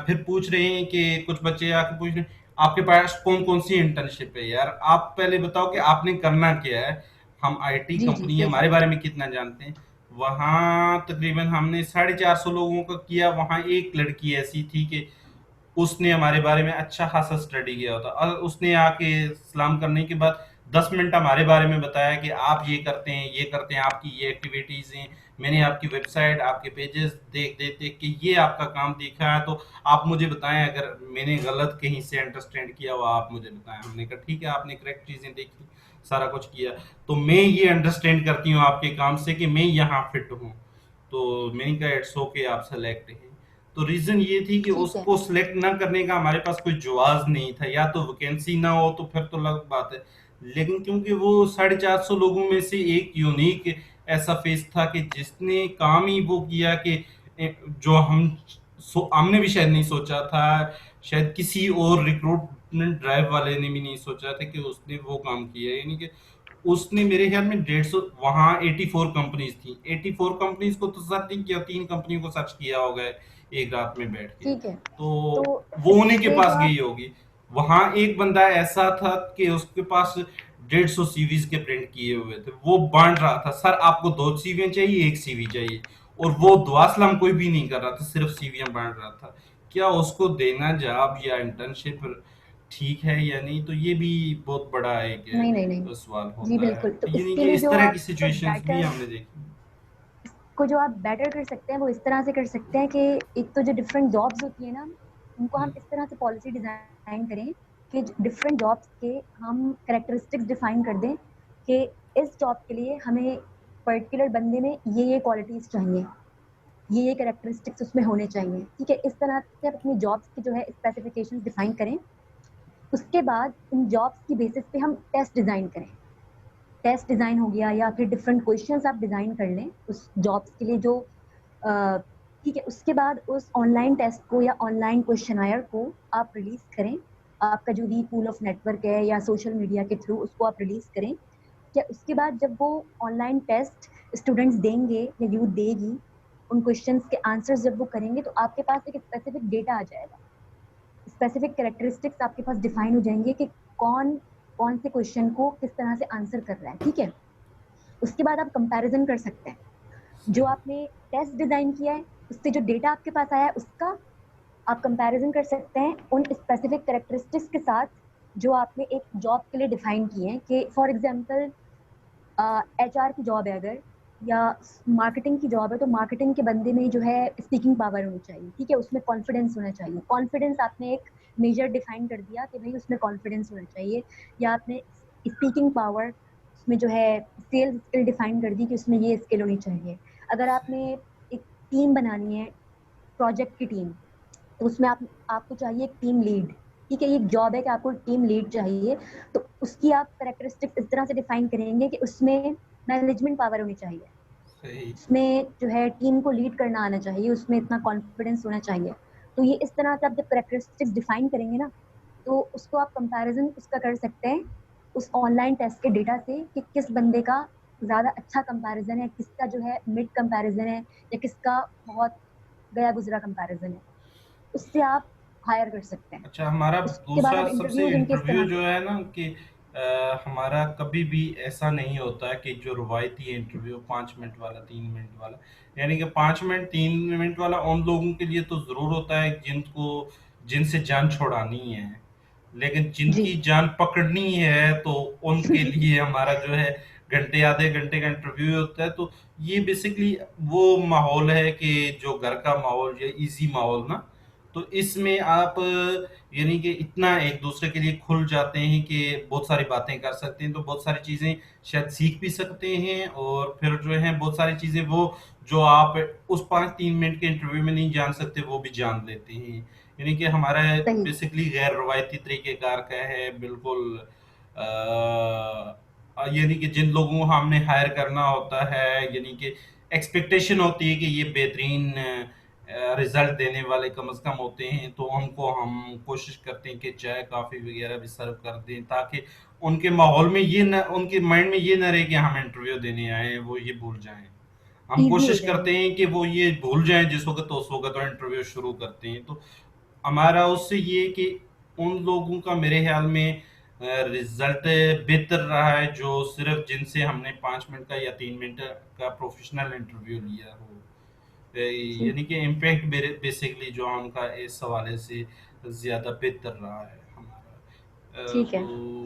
फिर पूछ रहे हैं कि कुछ बच्चे आके पूछ रहे हैं, आपके पास कौन कौन सी इंटर्नशिप है? यार आप पहले बताओ कि आपने करना क्या है। हम आईटी जी जी कंपनी है, सही हमारे बात है। बारे में कितना जानते हैं? वहाँ तकरीबन हमने 450 लोगों का किया। वहाँ एक लड़की ऐसी थी कि उसने हमारे बारे में अच्छा खासा स्टडी किया होता, और उसने आके सलाम करने के बाद 10 मिनट हमारे बारे में बताया कि आप ये करते हैं, ये करते हैं, आपकी ये एक्टिविटीज हैं। मैंने आपकी वेबसाइट, आपके पेजेस देख देख देख के ये आपका काम देखा है, तो आप मुझे बताएं, अगर मैंने गलत कहीं से अंडरस्टैंड किया हुआ आप मुझे बताएं। हमने कहा ठीक है, आपने करेक्ट चीजें देखी, सारा कुछ किया, तो मैं ये अंडरस्टैंड करती हूँ आपके काम से कि मैं यहाँ फिट हूँ। तो मैंने कहा इट्स ओके, आप सेलेक्ट हैं। तो रीजन ये थी कि ठीक है। उसको सिलेक्ट ना करने का हमारे पास कोई जवाब नहीं था, या तो वैकेंसी ना हो तो फिर तो अलग बात है, लेकिन क्योंकि वो 450 लोगों में से एक यूनिक ऐसा फेस था कि जिसने काम ही वो किया कि जो हमने भी शायद नहीं सोचा था, शायद किसी और रिक्रूटमेंट ड्राइव वाले ने भी नहीं सोचा था कि उसने वो काम किया, यानी कि उसने मेरे ख्याल में 150, वहाँ 84 कंपनीज थी, 84 कंपनीज को तो सर्च नहीं किया, 3 कंपनियों को सर्च किया होगा एक रात में बैठ के। ठीक है, तो तो वो उन्हीं के इससे जो पास गई आप, होगी। वहां एक बंदा ऐसा था कि उसके पास 150 सीवीज के प्रिंट किए हुए थे, वो बांट रहा था, सर आपको 2 सीवियां चाहिए, एक सीवी चाहिए, और वो दुआ सलाम कोई भी नहीं कर रहा था, सिर्फ सीवियां बांट रहा था। क्या उसको देना जॉब या इंटर्नशिप ठीक है या नहीं? तो ये भी बहुत बड़ा एक नहीं नहीं नहीं, सवाल जी होता है। बिल्कुल। तो तो यानी इसके कि लिए इस जो तरह की आप सिचुएशंस भी बेटर, हमने देखी। को जो आप बेटर कर सकते हैं वो इस तरह से कर सकते हैं कि एक तो जो डिफरेंट जॉब्स होती है ना, उनको हम हम्म, इस तरह से पॉलिसी डिजाइन करें कि डिफरेंट जॉब्स के हम करेक्टरिस्टिक्स डिफाइन कर दें कि इस जॉब के लिए हमें पर्टिकुलर बंदे में ये क्वालिटीज चाहिए, ये करेक्टरिस्टिक्स उसमें होने चाहिए। ठीक है, इस तरह से आप अपनी जॉब्स की जो है स्पेसिफिकेशंस डिफाइन करें। उसके बाद इन जॉब्स की बेसिस पे हम टेस्ट डिजाइन करें। टेस्ट डिजाइन हो गया या फिर डिफरेंट क्वेश्चंस आप डिजाइन कर लें उस जॉब्स के लिए जो अ, ठीक है। उसके बाद उस ऑनलाइन टेस्ट को या ऑनलाइन क्वेश्चनायर को आप रिलीज करें। आपका जो भी पूल ऑफ नेटवर्क है या सोशल मीडिया के थ्रू उसको आप रिलीज करें। क्या उसके बाद जब वो ऑनलाइन टेस्ट स्टूडेंट्स देंगे या यूथ देगी, उन क्वेश्चंस के आंसर्स जब वो करेंगे तो आपके पास एक स्पेसिफिक डेटा आ जाएगा। स्पेसिफिक कैरेक्टरिस्टिक्स आपके पास डिफाइन हो जाएंगे कि कौन कौन से क्वेश्चन को किस तरह से आंसर कर रहा है। ठीक है, उसके बाद आप कंपैरिजन कर सकते हैं जो सही। आपने टेस्ट डिजाइन किया है उससे जो डेटा आपके पास आया है उसका आप कंपैरिजन कर सकते हैं उन स्पेसिफिक कैरेक्टरिस्टिक्स के साथ जो आपने एक जॉब के लिए डिफाइन किए हैं। कि फॉर एग्जांपल एचआर की जॉब है अगर, या मार्केटिंग की जॉब है, तो मार्केटिंग के बंदे में जो है स्पीकिंग पावर होनी चाहिए, ठीक है, उसमें कॉन्फिडेंस होना चाहिए। कॉन्फिडेंस आपने एक मेजर डिफाइन कर दिया कि भाई उसमें कॉन्फिडेंस होना चाहिए, या आपने स्पीकिंग पावर, उसमें जो है सेल्स स्किल डिफाइन कर दी कि उसमें ये स्किल होनी चाहिए। अगर आपने एक टीम बनानी है, प्रोजेक्ट की टीम, तो उसमें आपको चाहिए एक टीम लीड, ठीक है, ये एक जॉब है कि आपको टीम लीड चाहिए। तो उसकी आप करेक्टरिस्टिक्स इस तरह से डिफाइन करेंगे कि उसमें मैनेजमेंट पावर होनी चाहिए, सही। उसमें जो है टीम को लीड करना आना चाहिए, उसमें इतना कॉन्फिडेंस होना चाहिए। तो ये इस तरह से आप जब करेक्टरिस्टिक्स डिफाइन करेंगे ना, तो उसको आप कंपैरिजन उसका कर सकते हैं उस ऑनलाइन टेस्ट के डेटा से कि किस बंदे का ज्यादा अच्छा कंपैरिजन है, किसका जो है मिड कंपैरिजन है, या किसका बहुत गया गुजरा कंपैरिजन है। उससे आप हायर कर सकते हैं। अच्छा, हमारा उसके बाद दूसरा आप सबसे इंटरव्यूज उनके इंटरव्यू इस्तेमाल जो करें। है ना कि हमारा कभी भी ऐसा नहीं होता कि जो रवायती इंटरव्यू 5 मिनट वाला 3 मिनट वाला, यानी कि 5 मिनट 3 मिनट वाला उन लोगों के लिए तो जरूर होता है जिनको जिनसे जान छुड़ानी है, लेकिन जी। जिनकी जान पकड़नी है तो उनके लिए हमारा जो है घंटे आधे घंटे का इंटरव्यू होता है। तो ये बेसिकली वो माहौल है कि जो घर का माहौल या इजी माहौल ना, तो इसमें आप यानी कि इतना एक दूसरे के लिए खुल जाते हैं कि बहुत सारी बातें कर सकते हैं, तो बहुत सारी चीजें शायद सीख भी सकते हैं, और फिर जो है बहुत सारी चीजें वो जो आप उस 5 3 मिनट के इंटरव्यू में नहीं जान सकते वो भी जान लेते हैं। यानी कि हमारा सही। बेसिकली गैर रवायती तरीकेकार का है बिल्कुल। यानी कि जिन लोगों को हमने हायर करना होता है, यानी कि एक्सपेक्टेशन होती है कि ये बेहतरीन रिजल्ट देने वाले कम से कम होते हैं, तो उनको हम कोशिश करते हैं कि चाय कॉफी वगैरह भी सर्व कर दें, ताकि उनके माहौल में ये न, उनके माइंड में ये ना रहे कि हम इंटरव्यू देने आए हैं, वो ये भूल जाएं। हम इजी हो कोशिश जाए करते वो। हैं कि वो ये भूल जाएं जिस वक्त, तो उस वक्त तो इंटरव्यू शुरू करते हैं। तो हमारा उससे ये कि उन लोगों का मेरे ख्याल में रिजल्ट बेहतर रहा है जो सिर्फ जिनसे हमने 5 मिनट का या 3 मिनट का प्रोफेशनल इंटरव्यू लिया हो। जी। यानी कि इम्पैक्ट बेसिकली जो है उनका इस हवाले से ज़्यादा बेहतर रहा है हमारा। ठीक है।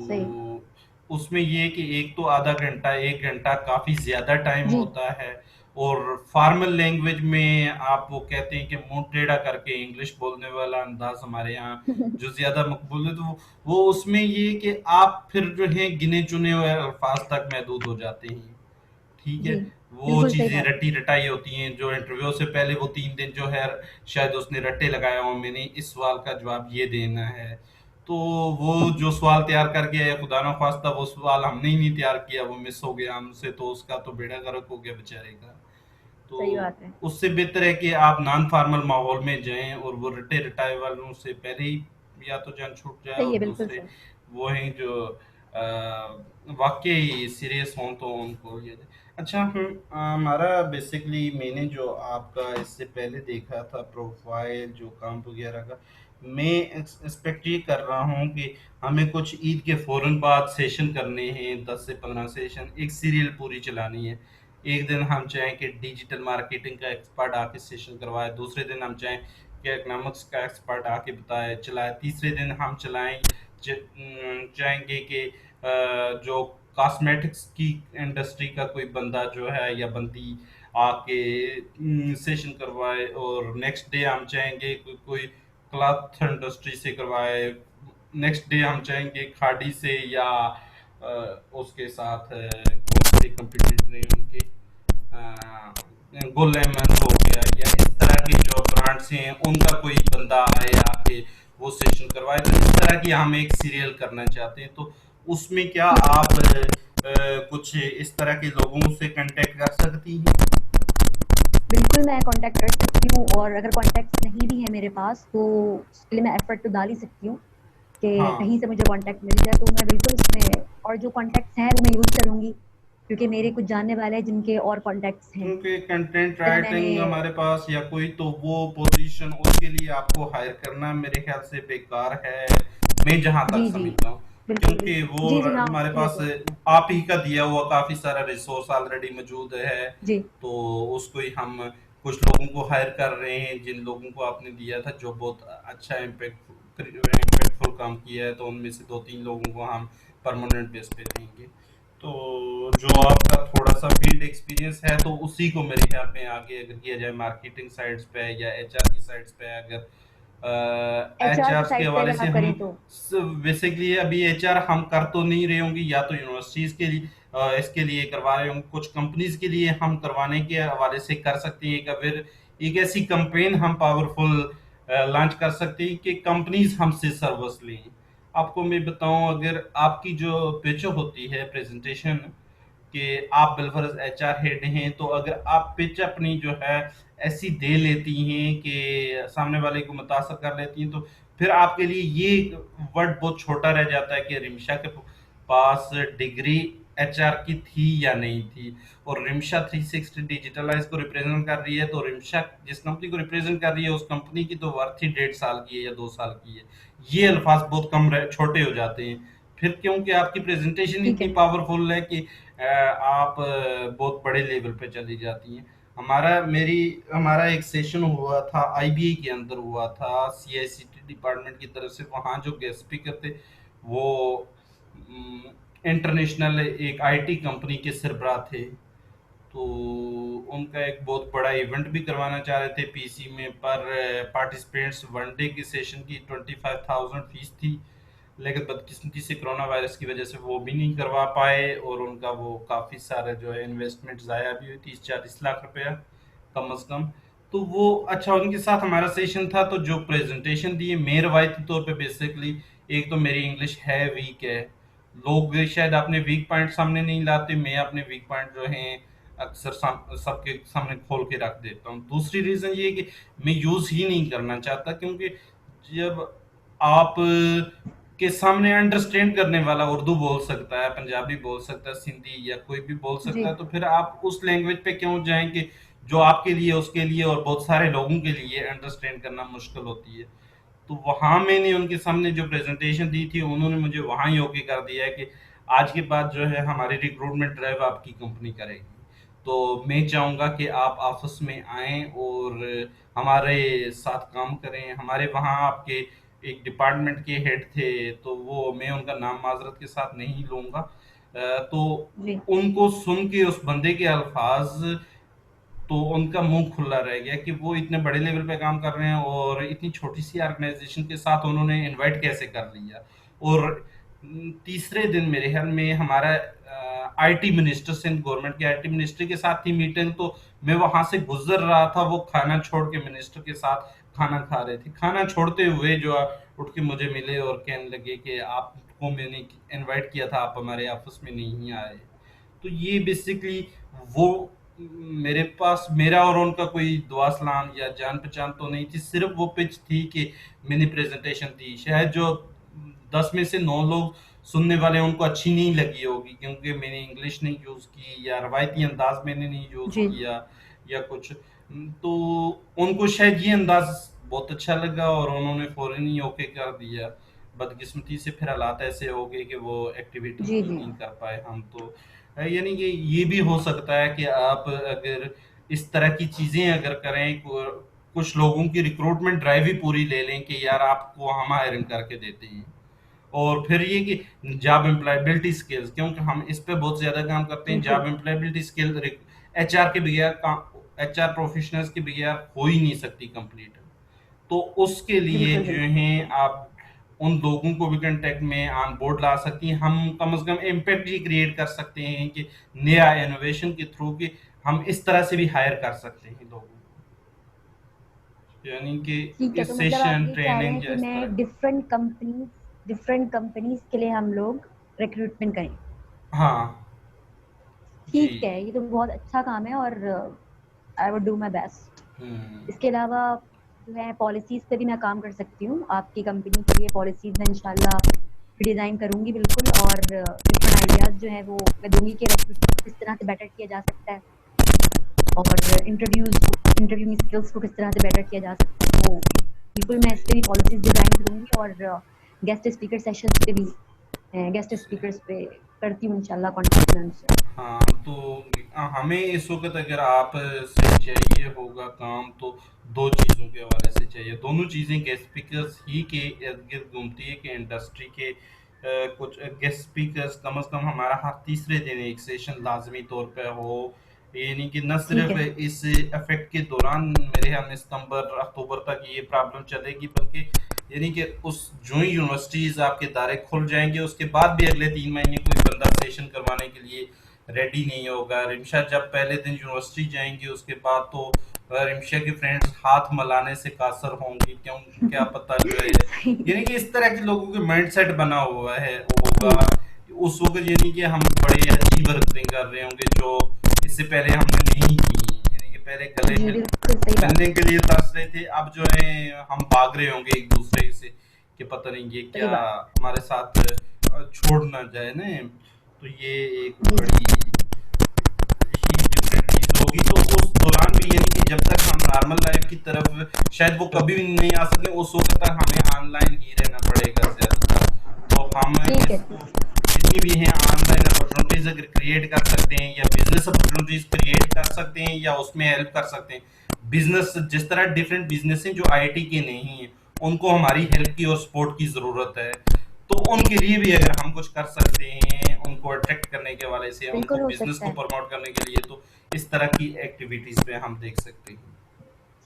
सही। तो उसमें ये है कि एक तो आधा घंटा 1 घंटा काफ़ी ज़्यादा टाइम जी। होता है, और फॉर्मल लैंग्वेज में आप वो कहते हैं कि मुंह टेढ़ा करके इंग्लिश बोलने वाला अंदाज हमारे यहाँ जो ज़्यादा मकबूल है, तो वो उसमें ये है कि आप फिर जो है गिने चुने हुए अल्फाज तक महदूद हो जाते हैं। ठीक है। जी। वो बिल्कुल सही चीजें बात है। रटी रटाई होती हैं जो इंटरव्यू से पहले वो 3 दिन जो है शायद उसने रट्टे लगाया हो, मैंने इस सवाल का जवाब ये देना है, तो वो जो सवाल तैयार करके आया, खुदा ना खास्ता वो सवाल हमने ही नहीं तैयार किया, वो मिस हो गया हमसे, तो उसका तो बेड़ा गर्क हो गया बेचारे का। तो सही बात है। उससे बेहतर है कि आप नॉन फॉर्मल माहौल में जाएं, और वो रटे रटाए वालों से पहले ही या तो जान छूट जाए, सही और है, बिल्कुल दूसरे सही। वो हैं जो वाकई सीरियस हों तो उनको ये। अच्छा, हमारा बेसिकली मैंने जो आपका इससे पहले देखा था प्रोफाइल जो काम वगैरह का, मैं एक्सपेक्ट ये कर रहा हूँ कि हमें कुछ ईद के फौरन बाद सेशन करने हैं, 10 से 15 सेशन, एक सीरियल पूरी चलानी है। एक दिन हम चाहें कि डिजिटल मार्केटिंग का एक्सपर्ट आके सेशन करवाए, दूसरे दिन हम चाहें कि इकोनॉमिक्स का एक्सपर्ट आके बताए चलाए, तीसरे दिन हम चलाएं चाहेंगे कि जो कॉस्मेटिक्स की इंडस्ट्री का कोई बंदा जो है या बंदी आके सेशन करवाए, और नेक्स्ट डे हम चाहेंगे कोई क्लॉथ इंडस्ट्री से करवाए, नेक्स्ट डे हम चाहेंगे खाड़ी से, या उसके साथ कौन से कंपटीटर हैं उनके, गुलेमन हो गया, या इस तरह के जो ब्रांड्स हैं उनका कोई बंदा आए आके वो सेशन करवाए। तो इस तरह की हम एक सीरियल करना चाहते हैं, तो उसमें क्या आप कुछ इस तरह के लोगों से कांटेक्ट कर सकती हैं? बिल्कुल मैं कांटेक्ट कर सकती हूँ, और अगर कॉन्टैक्ट्स नहीं भी है मेरे पास तो उसके लिए मैं एफर्ट तो डाल ही सकती हूँ कि हाँ, कहीं से मुझे कॉन्टैक्ट मिल जाए, तो मैं बिल्कुल उसमें, और जो कॉन्टैक्ट्स हैं वो मैं यूज़ करूँगी, क्योंकि मेरे कुछ जानने वाले हैं जिनके और कॉन्टैक्ट्स हैं। क्योंकि कंटेंट जितना मैंने। राइटिंग हमारे पास या कोई तो वो पोजीशन उसके लिए आपको हायर करना मेरे ख्याल से बेकार है, मैं जहां तक जी जी। समझता हूँ। बिल्कुल क्योंकि बिल्कुल। वो जी जी। हाँ। हमारे ये पास तो है। आप ही का दिया हुआ काफी सारा रिसोर्स ऑलरेडी मौजूद है, जी। तो उसको ही हम कुछ लोगों को हायर कर रहे हैं जिन लोगों को आपने दिया था जो बहुत अच्छा इम्पैक्टफुल काम किया है, तो उनमें से 2 3 लोगों को हम परमानेंट बेस पे देंगे। तो जो आपका थोड़ा सा फील्ड एक्सपीरियंस है तो उसी को मेरे ख्याल में आगे अगर किया जाए मार्केटिंग साइड्स पे या एचआर की साइड्स पे, अगर एचआर की एचआर के साइड से हवाले अगर से आप हम करें तो बेसिकली अभी एचआर हम कर तो नहीं रहे होंगे, या तो यूनिवर्सिटीज के लिए इसके लिए करवा रहे होंगे, कुछ कंपनीज के लिए हम करवाने के हवाले से कर सकते हैं, या फिर एक ऐसी कैंपेन हम पावरफुल लॉन्च कर सकते हैं कि कंपनीज हमसे सर्विस लें। आपको मैं बताऊं, अगर आपकी जो पिच होती है प्रेजेंटेशन, कि आप बिलफर्ज एचआर हेड हैं, तो अगर आप पिच अपनी जो है ऐसी दे लेती हैं कि सामने वाले को मुतासर कर लेती हैं, तो फिर आपके लिए ये वर्ड बहुत छोटा रह जाता है कि रिमशा के पास डिग्री एचआर की थी या नहीं थी। और रिमशा 360 डिजिटलाइज को रिप्रेजेंट कर रही है, तो रिमशा जिस कंपनी को रिप्रेजेंट कर रही है उस कंपनी की तो वर्थ ही 1.5 साल की है या 2 साल की है। ये अल्फाज बहुत कम छोटे हो जाते हैं। फिर क्योंकि आपकी प्रेजेंटेशन ठीक इतनी है। पावरफुल है कि आप बहुत बड़े लेवल पे चली जाती हैं। हमारा एक सेशन हुआ था आईबीए के अंदर, हुआ था सीआईसीटी डिपार्टमेंट की तरफ से। वहाँ जो गेस्ट स्पीकर थे वो इंटरनेशनल एक आईटी कंपनी के सरबराह थे। तो उनका एक बहुत बड़ा इवेंट भी करवाना चाह रहे थे पीसी में, पर पार्टिसिपेंट्स वनडे के सेशन की 25,000 फीस थी, लेकिन बदकिस्मती से कोरोना वायरस की वजह से वो भी नहीं करवा पाए, और उनका वो काफ़ी सारा जो है इन्वेस्टमेंट ज़ाया भी हुई, 30-40 लाख रुपया कम अज़ कम। तो वो अच्छा, उनके साथ हमारा सेशन था। तो जो प्रेजेंटेशन दी है, मैं रवायती तौर पे बेसिकली, एक तो मेरी इंग्लिश है वीक है, लोग शायद अपने वीक पॉइंट सामने नहीं लाते, मैं अपने वीक पॉइंट जो हैं अक्सर सबके सामने खोल के रख देता हूँ। दूसरी रीज़न ये है कि मैं यूज़ ही नहीं करना चाहता, क्योंकि जब आप के सामने अंडरस्टैंड करने वाला उर्दू बोल सकता है, पंजाबी बोल सकता है, सिंधी या कोई भी बोल सकता जी है, तो फिर आप उस लैंग्वेज पे क्यों जाएंगे जो आपके लिए, उसके लिए और बहुत सारे लोगों के लिए अंडरस्टैंड करना मुश्किल होती है। तो वहां मैंने उनके सामने जो प्रेजेंटेशन दी थी, उन्होंने मुझे वहां ही ओके कर दिया है कि आज के बाद जो है हमारी रिक्रूटमेंट ड्राइव आपकी कंपनी करेगी। तो मैं चाहूंगा कि आप ऑफिस में आएं और हमारे साथ काम करें। हमारे वहाँ आपके एक डिपार्टमेंट के हेड थे, तो वो, मैं उनका नाम माजरत के साथ नहीं लूंगा, तो जी उनको सुन के उस बंदे के अल्फाज, तो उनका मुंह खुला रह गया कि वो इतने बड़े लेवल पे काम कर रहे हैं और इतनी छोटी सी ऑर्गेनाइजेशन के साथ उन्होंने इनवाइट कैसे कर लिया। और तीसरे दिन मेरे ख्याल में हमारा आईटी मिनिस्टर, सिंध गवर्नमेंट के आईटी मिनिस्टर के साथ थी मीटिंग, तो मैं वहां से गुजर रहा था, वो खाना छोड़ के मिनिस्टर के साथ खाना खा रहे थे। खाना छोड़ते हुए जो उठ के मुझे मिले और कहने लगे कि आपको मैंने इनवाइट किया था, आप हमारे ऑफिस में नहीं आए। तो ये बेसिकली वो, मेरे पास मेरा और उनका कोई दुआ सलाम या जान पहचान तो नहीं थी, सिर्फ वो पिच थी कि मैंने प्रेजेंटेशन दी। शायद जो 10 में से 9 लोग सुनने वाले उनको अच्छी नहीं लगी होगी, क्योंकि मैंने इंग्लिश नहीं यूज की या रवायती अंदाज मैंने नहीं यूज जी किया या कुछ। तो उनको शायद ये अंदाज बहुत अच्छा लगा और उन्होंने फौरन ही ओके कर दिया। बदकिस्मती से फिर हालात ऐसे हो गए कि वो एक्टिविटी जी ही जी नहीं कर पाए हम। तो यानी कि ये भी हो सकता है कि आप अगर इस तरह की चीजें अगर करें, कुछ लोगों की रिक्रूटमेंट ड्राइव ही पूरी ले लें कि यार आपको हम हायरिंग करके देते हैं। और फिर ये कि जॉब एम्प्लॉयबिलिटी स्किल्स, क्योंकि हम इस पे बहुत ज्यादा काम करते हैं, बिल्कुल जॉब एम्प्लॉयबिलिटी स्किल एचआर के बगैर, एचआर प्रोफेशनल्स के बगैर हो ही नहीं सकती कंप्लीट। तो उसके लिए बिल्कुल जो बिल्कुल है आप उन लोगों को भी कांटेक्ट में ऑन बोर्ड ला सकती हैं। हम कम से कम इम्पैक्ट ये क्रिएट कर सकते हैं कि नया इनोवेशन के थ्रू कि हम इस तरह से भी हायर कर सकते हैं लोगों को, यानी कि ठीक है। तो इस मतलब आप सेशन ये कह रहे ट्रेनिंग हैं या कि इस तरह मैं का। डिफरेंट कंपनीज के लिए हम लोग रिक्रूटमेंट करें। हाँ जी। ठीक है, ये तो बहुत अच्छा काम है और I would do my best. Hmm. इसके अलावा जो है पॉलिसीज पे भी मैं काम कर सकती हूँ। आपकी कंपनी के लिए पॉलिसीज मैं इंशाल्लाह डिजाइन करूंगी बिल्कुल, और डिफरेंट आइडियाज जो है वो मैं दूंगी कि रिक्रूटमेंट को किस तरह से बेटर किया जा सकता है, और इंटरव्यू स्किल्स को किस तरह से बेटर किया जा सकता है। तो बिल्कुल मैं इस पे भी पॉलिसीज डिजाइन करूंगी, और गेस्ट स्पीकर सेशंस पे भी गेस्ट स्पीकर्स पे करती हूँ इंशाल्लाह कॉन्टेक्ट में उनसे। हाँ, तो हमें इस वक्त अगर आप से चाहिए होगा काम, तो दो चीज़ों के हवाले से चाहिए। दोनों चीज़ें गेस्ट स्पीकर्स ही के इर्द गिर्द घूमती है कि इंडस्ट्री के कुछ गेस्ट स्पीकर्स कम से कम हमारा हर तीसरे दिन एक सेशन लाजमी तौर पे हो, यानी कि न ठीक सिर्फ है। इस इफेक्ट के दौरान मेरे ख्याल में सितंबर अक्टूबर तक ये प्रॉब्लम चलेगी, बल्कि यानी कि उस जो ही यूनिवर्सिटीज आपके दायरे खुल जाएंगे उसके बाद भी अगले 3 महीने कोई बंदा सेशन करवाने के लिए रेडी नहीं होगा। रिमशा जब पहले दिन यूनिवर्सिटी जाएंगे उसके बाद तो रिमशा के फ्रेंड्स हाथ मिलाने से कासर होंगे, क्यों क्या पता जो है, सही। यानी कि इस तरह के लोगों के माइंडसेट बना हुआ है होगा। जी। उस वक्त यानी कि हम बड़े अजीब हरकतें कर रहे होंगे जो इससे पहले हमने नहीं की, यानी कि पहले गले जी, मिल बिल्कुल सही बात मिलने है। के लिए तरस रहे थे, अब जो है हम भाग रहे होंगे एक दूसरे से कि पता नहीं ये सही क्या बात। हमारे साथ छोड़ ना जाए ना। तो ये एक जी, जी। बड़ी ही डिफरेंट चीज होगी। तो उस दौरान भी यानी कि जब तक हम नॉर्मल लाइफ की तरफ शायद वो कभी भी नहीं आ सके, उस वक्त तक हमें ऑनलाइन ही रहना पड़ेगा ज्यादातर। तो हम ठीक है, इस ठीक है। जितनी भी हैं ऑनलाइन अपॉर्चुनिटीज अगर क्रिएट कर सकते हैं या बिजनेस अपॉर्चुनिटीज क्रिएट कर सकते हैं या उसमें हेल्प कर सकते हैं। बिजनेस जिस तरह डिफरेंट बिजनेस हैं जो आईटी के नहीं है, उनको हमारी हेल्प की और सपोर्ट की जरूरत है। तो उनके लिए भी अगर हम कुछ कर सकते हैं उनको अट्रैक्ट करने के वाले से, उनको बिल्कुल हो बिजनेस सकता को है। प्रमोट करने के लिए, तो इस तरह की एक्टिविटीज पे हम देख सकते हैं।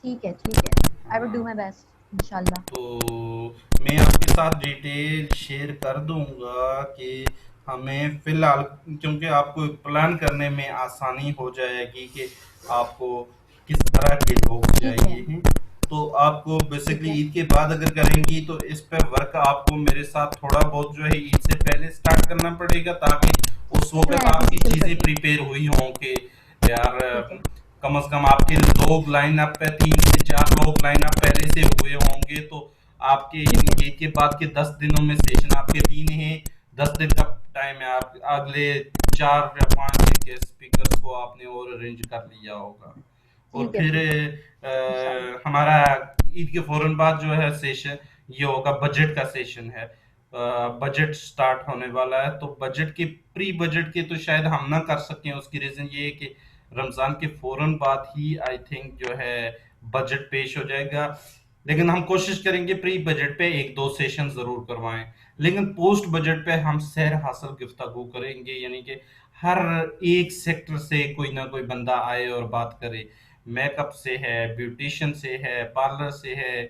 ठीक है, ठीक है। आई विल डू हाँ, माय बेस्ट इंशाल्लाह। तो मैं आपके साथ डिटेल शेयर कर दूंगा कि हमें फिलहाल, क्योंकि आपको प्लान करने में आसानी हो जाएगी कि आपको किस तरह के लोग ठीक है, चाहिए हैं। तो आपको ठीक बेसिकली है। ईद के बाद अगर करेंगी तो इस पे वर्क आपको मेरे साथ थोड़ा बहुत जो है ईद से पहले स्टार्ट करना पड़ेगा, ताकि उस मैं वक्त अभी आपकी से शुरू कर चीजें दूंगी। प्रिपेयर हुई हों कि यार ठीक है। कम से कम आपके लोग लाइन अप पे 3 से 4 लोग लाइन अप पहले से हुए होंगे। तो आपके ठीक है। यानी एक के बाद के 10 दिनों में सेशन आपके 3 हैं, 10 दिन का टाइम है, आप अगले 4 या 5 के स्पीकर्स को आपने और अरेंज कर लिया होगा। और ठीक है, फिर ठीक है। इंशाल्लाह। हमारा ईद के फौरन बाद जो है सेशन ये होगा, बजट का सेशन है। बजट स्टार्ट होने वाला है, तो बजट के प्री बजट के तो शायद हम ना कर सकें, उसकी रीजन ये है कि रमजान के फौरन बाद ही आई थिंक जो है बजट पेश हो जाएगा। लेकिन हम कोशिश करेंगे प्री बजट पे 1-2 सेशन जरूर करवाएं, लेकिन पोस्ट बजट पे हम सैर हासिल गुफ्तगू करेंगे, यानी कि हर एक सेक्टर से कोई ना कोई बंदा आए और बात करे। मेकअप से है, ब्यूटिशियन से है, पार्लर से है,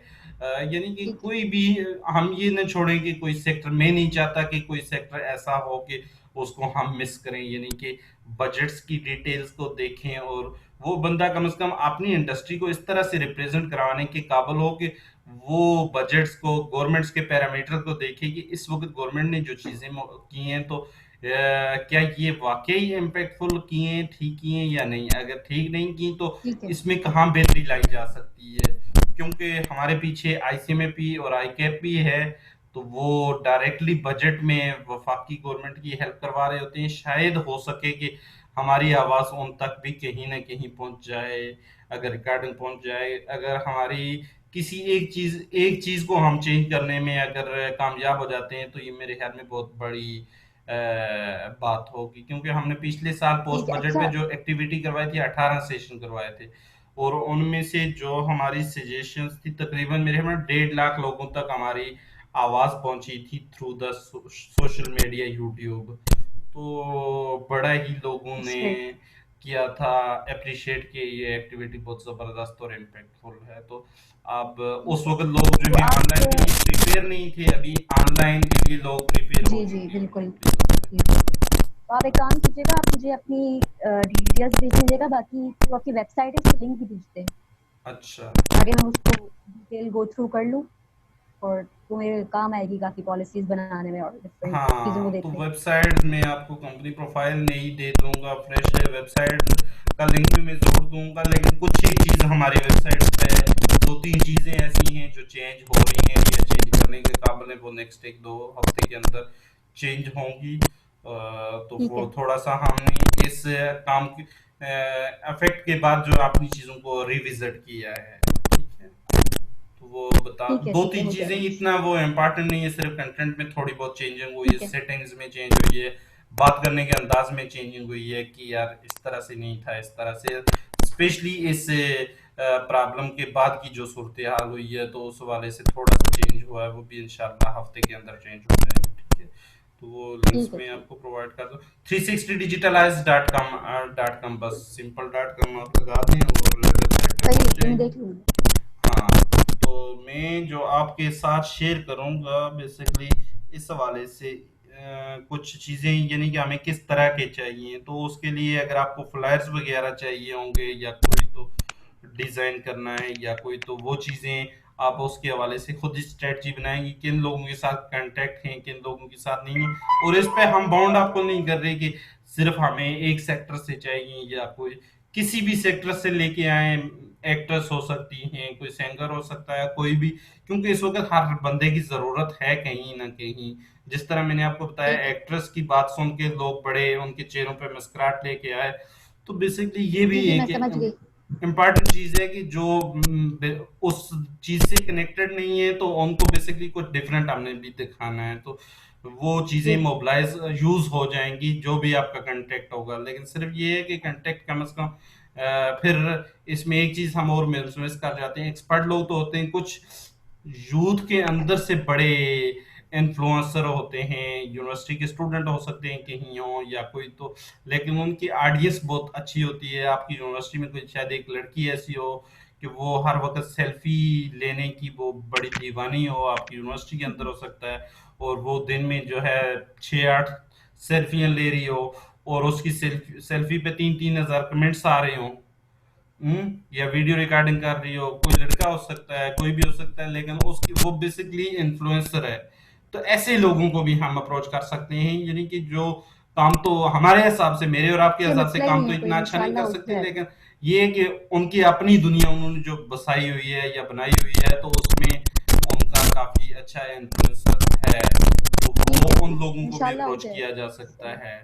यानी कि ठीक है। कोई भी हम ये न छोड़ें कि कोई सेक्टर, मैं नहीं चाहता कि कोई सेक्टर ऐसा हो कि उसको हम मिस करें, यानी कि बजट्स की डिटेल्स को देखें और वो बंदा कम से कम अपनी इंडस्ट्री को इस तरह से रिप्रेजेंट करवाने के काबिल हो कि वो बजट्स को, गवर्नमेंट्स के पैरामीटर को देखे कि इस वक्त गवर्नमेंट ने जो चीजें की हैं तो क्या ये वाकई इम्पैक्टफुल किए हैं, ठीक किए हैं या नहीं। अगर ठीक नहीं की तो ठीक है। इसमें कहाँ बेहतरी लाई जा सकती है, क्योंकि हमारे पीछे आईसीएमपी और आईकैप भी है। तो वो डायरेक्टली बजट में वफाकी गवर्नमेंट की हेल्प करवा रहे होते हैं, शायद हो सके कि हमारी आवाज़ उन तक भी कहीं ना कहीं पहुंच जाए, अगर रिकॉर्डिंग पहुंच जाए, अगर हमारी किसी एक चीज को हम चेंज करने में अगर कामयाब हो जाते हैं तो ये मेरे ख्याल में बहुत बड़ी बात होगी। क्योंकि हमने पिछले साल पोस्ट ठीक है। बजट पे अच्छा। जो एक्टिविटी करवाई थी, 18 सेशन करवाए थे, और उनमें से जो हमारी सजेशंस थी तकरीबन मेरे ख्याल में 1.5 लाख लोगों तक हमारी आवाज पहुंची थी through the social media, YouTube. तो बड़ा ही लोगों दैट्स ने ग्रेट। किया था अप्रिशिएट कि ये एक्टिविटी बहुत ज़बरदस्त और इम्पैक्टफुल है। तो अब ठीक उस है। वक्त लोग जो तो है आप ऑनलाइन के लिए प्रिपेयर नहीं थे, अभी ऑनलाइन के लिए लोग प्रिपेयर हो जी, जी, चुके बिल्कुल। हैं। जी, जी। तो आप एक काम कीजिएगा, आप मुझे अपनी डिटेल्स भेज दीजिएगा, बाकी जो आपकी वेबसाइट है उसकी लिंक भी भेज दें, अच्छा। ताकि मैं उसको डिटेल गो थ्रू कर लूँ और तो मेरे काम आएगी काफ़ी पॉलिसीज़ बनाने में और डिफरेंट चीज़ों को हाँ, तो देखने में। वेबसाइट में आपको कंपनी प्रोफाइल नहीं दे दूंगा, फ्रेश है वेबसाइट का लिंक भी मैं जोड़ दूंगा, लेकिन कुछ ही चीज़ हमारी वेबसाइट पे 2-3 चीज़ें ऐसी हैं जो चेंज हो रही हैं या चेंज करने के काबिल है, वो नेक्स्ट 1-2 हफ्ते के अंदर चेंज होंगी। तो ठीक वो है, थोड़ा सा हमने इस काम के इफेक्ट के बाद जो अपनी चीज़ों को रिविजिट किया है, ठीक है। तो वो बता दो ठीक है, तीन हो चीजें, जाएगा इतना इंशाल्लाह। वो इम्पोर्टेंट नहीं है, सिर्फ कंटेंट में थोड़ी बहुत चेंजिंग हुई है, ठीक है, सेटिंग्स में चेंज हुई है, बात करने के अंदाज में चेंजिंग हुई है कि यार इस तरह से नहीं था, इस तरह से, स्पेशली इस प्रॉब्लम के बाद की जो सूरत हाल हुई है तो उस वाले से थोड़ा सा चेंज हुआ है, वो भी इंशाल्लाह हफ्ते के अंदर चेंज हो जाएगा, ठीक है। तो वो लिंक्स ठीक है में ठीक। आपको प्रोवाइड कर दो। 360digitalize.com बस सिंपल डॉट कॉम आप लगा दें और वेबसाइट पे सही है, पहुंच मैं जाएंगे। देख लूंगी। हाँ, तो मैं जो आपके साथ शेयर करूंगा बेसिकली इस हवाले से कुछ चीज़ें यानी कि हमें किस तरह के चाहिए, तो उसके लिए अगर आपको फ्लायर्स वगैरह चाहिए होंगे या कोई तो डिज़ाइन करना है या कोई तो वो चीज़ें आप उसके हवाले से खुद ही स्ट्रेटजी बनाएंगे किन लोगों के साथ कांटेक्ट हैं किन लोगों के साथ नहीं है, और इस पे हम बाउंड आपको नहीं कर रहे कि सिर्फ हमें एक सेक्टर से चाहिए या कोई किसी भी सेक्टर से लेके आए। एक्ट्रेस हो सकती हैं, कोई सिंगर हो सकता है, कोई भी, क्योंकि इस वक्त हर बंदे की जरूरत है कहीं ना कहीं। जिस तरह मैंने आपको बताया ठीक है। एक्ट्रेस की बात सुन के लोग बड़े उनके चेहरों पे मुस्कुराहट लेके आए, तो बेसिकली ये भी जी जी, मैं एक समझ गई। इम्पॉर्टेंट चीज है कि जो उस चीज से कनेक्टेड नहीं है तो उनको बेसिकली कुछ डिफरेंट हमने भी दिखाना है, तो वो चीजें ठीक है। मोबिलाइज यूज हो जाएंगी जो भी आपका कंटेक्ट होगा। लेकिन सिर्फ ये है कि कंटेक्ट कम से कम फिर इसमें एक चीज हम और मिस कर जाते हैं, एक्सपर्ट लोग तो होते हैं कुछ यूथ के अंदर से बड़े इन्फ्लुएंसर होते हैं, यूनिवर्सिटी के स्टूडेंट हो सकते हैं कहीं हो या कोई तो, लेकिन उनकी ऑडियंस बहुत अच्छी होती है। आपकी यूनिवर्सिटी में कोई शायद एक लड़की ऐसी हो कि वो हर वक्त सेल्फी लेने की वो बड़ी दीवानी हो, आपकी यूनिवर्सिटी के अंदर हो सकता है, और वो दिन में जो है 6-8 सेल्फियां ले रही हो और उसकी सेल्फी पे 3-3 हजार कमेंट्स आ रहे हो। या वीडियो रिकॉर्डिंग कर रही हो, कोई लड़का हो सकता है कोई भी हो सकता है, लेकिन उसकी वो बेसिकली इन्फ्लुएंसर है। तो ऐसे लोगों को भी हम अप्रोच कर सकते हैं, यानी कि जो काम तो हमारे हिसाब से, मेरे और आपके ये हिसाब से मसला ही काम नहीं तो है कोई, इतना अच्छा नहीं इंशाल्लाह कर हो सकते, जाएगा। लेकिन ये है कि उनकी अपनी दुनिया उन्होंने जो बसाई हुई है या बनाई हुई है, तो उसमें उनका काफी अच्छा इन्फ्लुएंसर है, तो ठीक है वो उन ठीक है, लोगों को भी इंशाल्लाह हो अप्रोच किया जाएगा। जा सकता सही। है।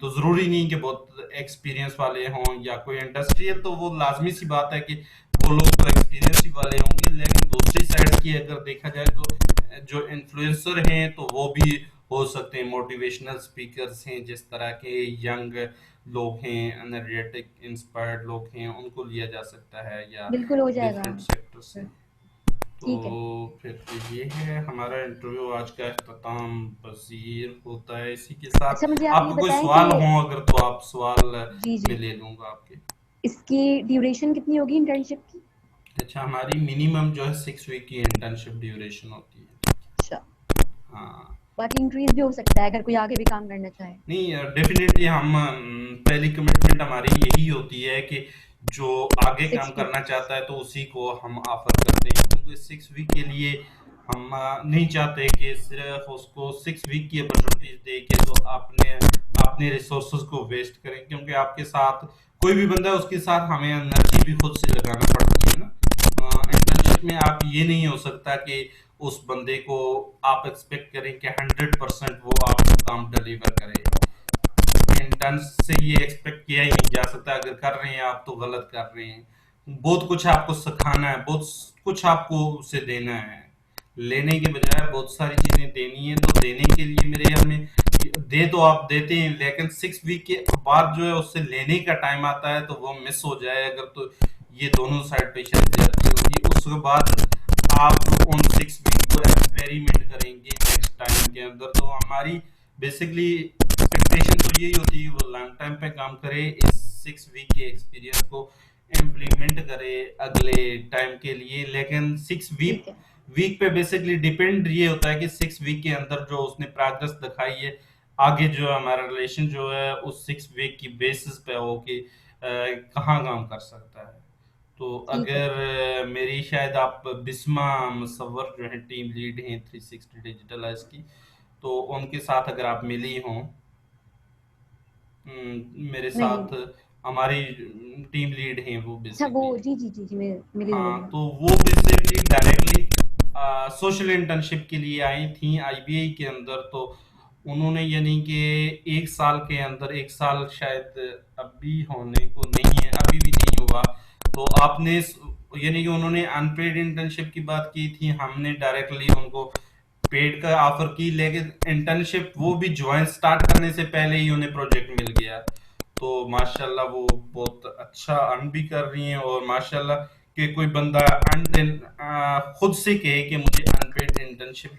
तो जरूरी नहीं कि बहुत एक्सपीरियंस वाले हों या कोई इंडस्ट्रियल, तो वो लाजमी सी बात है कि वो लोग तो एक्सपीरियंस ही वाले होंगे, लेकिन दूसरी साइड की अगर देखा जाए तो जो इन्फ्लुएंसर हैं तो वो भी हो सकते हैं, मोटिवेशनल स्पीकर्स हैं, जिस तरह के यंग लोग हैं, एनर्जेटिक इंस्पायर्ड लोग हैं, उनको लिया जा सकता है, या बिल्कुल हो जाएगा। डिफरेंट सेक्टर से। तो ठीक है। फिर तो ये है हमारा इंटरव्यू आज का इख्तिताम पजीर होता है इसी के साथ। अच्छा, मुझे आप ये आपको कोई बताएं कि सवाल हो अगर तो आप सवाल जी में जी, ले लूंगा आपके। इसकी ड्यूरेशन कितनी होगी इंटर्नशिप की? अच्छा, हमारी मिनिमम जो है 6 वीक की इंटर्नशिप ड्यूरेशन होती है। अच्छा। हाँ। बाकी इंक्रीज भी हो सकता है अगर कोई आगे भी काम करना चाहे। नहीं, डेफिनेटली हम पहली कमिटमेंट हमारी यही होती है कि जो आगे काम 6 वीक। करना चाहता है तो उसी को हम ऑफर करते हैं, क्योंकि 6 वीक के लिए हम नहीं चाहते कि सिर्फ उसको 6 वीक की अपॉर्चुनिटीज दे के तो आपने अपने रिसोर्सेज को वेस्ट करें, क्योंकि आपके साथ कोई भी बंदा है उसके साथ हमें एनर्जी भी खुद से लगाना पड़ती है ना। इंटर्नशिप में आप ये नहीं हो सकता कि उस बंदे को आप एक्सपेक्ट करें कि 100% वो आपको काम डिलीवर करे। इंटर्न से ये एक्सपेक्ट किया ही नहीं जा सकता, अगर कर रहे हैं आप तो गलत कर रहे हैं। बहुत कुछ आपको सिखाना है, बहुत कुछ आपको उसे देना है, लेने के बजाय बहुत सारी चीजें देनी है, तो देने के लिए मेरे हमें दे तो आप देते हैं, लेकिन 6 वीक के बाद जो है उससे लेने का टाइम आता है तो वो मिस हो जाए अगर, तो ये दोनों साइड पे शायद जाती होगी। उसके बाद आप उन 6 वीक को एक्सपेरिमेंट करेंगे नेक्स्ट टाइम के अंदर, तो हमारी बेसिकली एक्सपेक्टेशन तो यही होती है वो लॉन्ग टाइम पे काम करे, इस 6 वीक के एक्सपीरियंस को इम्प्लीमेंट करे अगले टाइम के लिए। लेकिन 6 वीक ठीक है। वीक पे बेसिकली डिपेंड ये होता है कि 6 वीक के अंदर जो उसने प्रोग्रेस दिखाई है, आगे जो हमारा रिलेशन जो है उस 6 वीक की बेसिस पे हो कि कहाँ काम कर सकता है। तो ठीक है। अगर मेरी शायद आप बिस्मा मुसव्वर जो है टीम लीड हैं 360 डिजिटलाइज की, तो उनके साथ अगर आप मिली हों, मेरे नहीं साथ नहीं। हमारी टीम लीड हैं वो अच्छा वो, बेसिकली। जी जी जी जी, मैं मिली हूँ हाँ, मिली हूँ। तो वो बेसिकली डायरेक्टली सोशल इंटर्नशिप के लिए आई थी आईबीआई के अंदर, तो उन्होंने यानी कि 1 साल के अंदर, 1 साल शायद अभी होने को नहीं है, अभी भी नहीं हुआ, तो आपने यानी कि उन्होंने अनपेड इंटर्नशिप की बात की थी, हमने डायरेक्टली उनको पेड का ऑफर की, लेकिन इंटर्नशिप वो भी ज्वाइन स्टार्ट करने से पहले ही उन्हें प्रोजेक्ट मिल गया। तो माशाल्लाह वो बहुत अच्छा अर्न भी कर रही हैं, और माशाल्लाह कि कोई बंदा खुद से कहे कि मुझे अनपेड इंटर्नशिप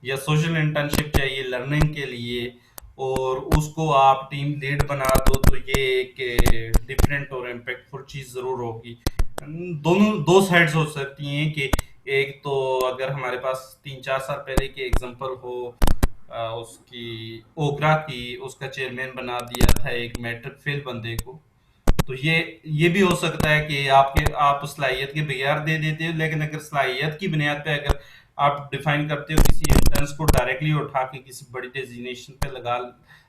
या सोशल इंटर्नशिप चाहिए लर्निंग के लिए, और उसको आप टीम लीड बना दो, तो ये एक डिफरेंट और इम्पैक्टफुल चीज जरूर होगी। दोनों दो साइड्स हो सकती हैं कि एक तो अगर हमारे पास 3-4 साल पहले की एग्जांपल हो, उसकी ओगरा की, उसका चेयरमैन बना दिया था एक मैट्रिक फेल बंदे को, तो ये भी हो सकता है कि आप सलाहियत के बगैर दे देते हो, लेकिन अगर सलाहियत की बुनियाद पे अगर आप डिफाइन करते हो किसी इंटर्न्स को डायरेक्टली उठा के किसी बड़ी डेजिग्नेशन पे लगा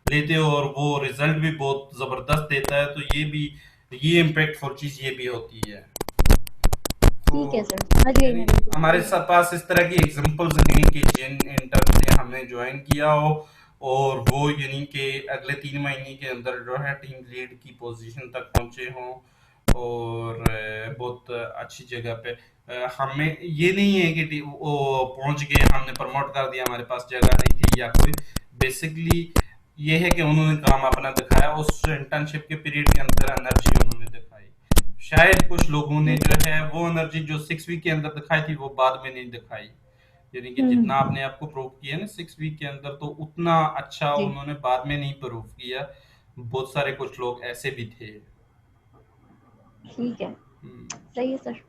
लेते हो और वो रिजल्ट भी बहुत जबरदस्त देता है, तो ये इम्पैक्टफुल चीज ये भी होती है। ठीक है तो सर, समझ गई यानी मैं बिल्कुल हमारे आपकी। पास इस तरह की एग्जांपल्स हैं कि जिन इंटर्न ने हमने ज्वाइन किया हो और वो यानी कि अगले 3 महीने के अंदर जो है टीम लीड की पोजीशन तक पहुंचे हों, और बहुत अच्छी जगह पे हमें ये नहीं है कि वो पहुंच गए, हमने प्रमोट कर दिया, हमारे पास जगह नहीं थी या कोई, बेसिकली ये है कि उन्होंने काम अपना दिखाया, उस इंटर्नशिप के पीरियड के अंदर एनर्जी उन्होंने दिखाई। शायद कुछ लोगों ने जो है वो एनर्जी जो 6 वीक के अंदर दिखाई थी वो बाद में नहीं दिखाई, यानी कि जितना हम्म। आपने आपको प्रूव किया ना 6 वीक के अंदर, तो उतना अच्छा जी। उन्होंने बाद में नहीं प्रूव किया। बहुत सारे कुछ लोग ऐसे भी थे। ठीक है। हम्म। सही है सर।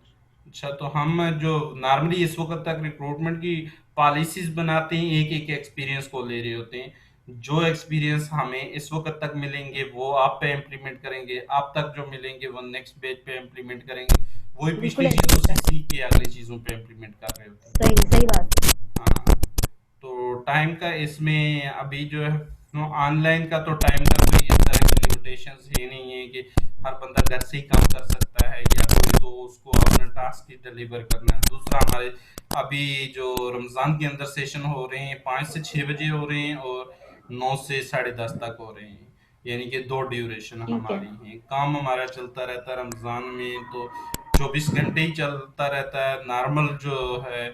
अच्छा, तो हम जो नॉर्मली इस वक्त तक रिक्रूटमेंट की पॉलिसीज बनाते हैं एक एक एक्सपीरियंस को ले रहे होते हैं, जो एक्सपीरियंस हमें इस वक्त तक मिलेंगे वो आप पे इम्प्लीमेंट करेंगे, आप तक जो मिलेंगे वो नेक्स्ट पेज पे इम्प्लीमेंट करेंगे, वही बिल्कुल पिछली ऐसे चीजों होता से है। सीख के अगली चीजों पे इम्प्लीमेंट कर रहे होते हैं। सही सही बात है। हाँ, तो टाइम का इसमें अभी जो है ऑनलाइन का, तो टाइम का कोई इस तरह की लिमिटेशंस है नहीं है कि हर बंदा घर से ही काम कर सकता है या कोई, तो उसको अपना टास्क ही डिलीवर करना है। दूसरा, हमारे अभी जो रमजान के अंदर सेशन हो रहे हैं 5 से 6 बजे हो रहे हैं और 9 से 10:30 तक हो रहे हैं, यानी कि 2 ड्यूरेशन ठीक है। हमारी हैं। काम हमारा चलता रहता है रमजान में, तो 24 घंटे ही चलता रहता है। नॉर्मल जो है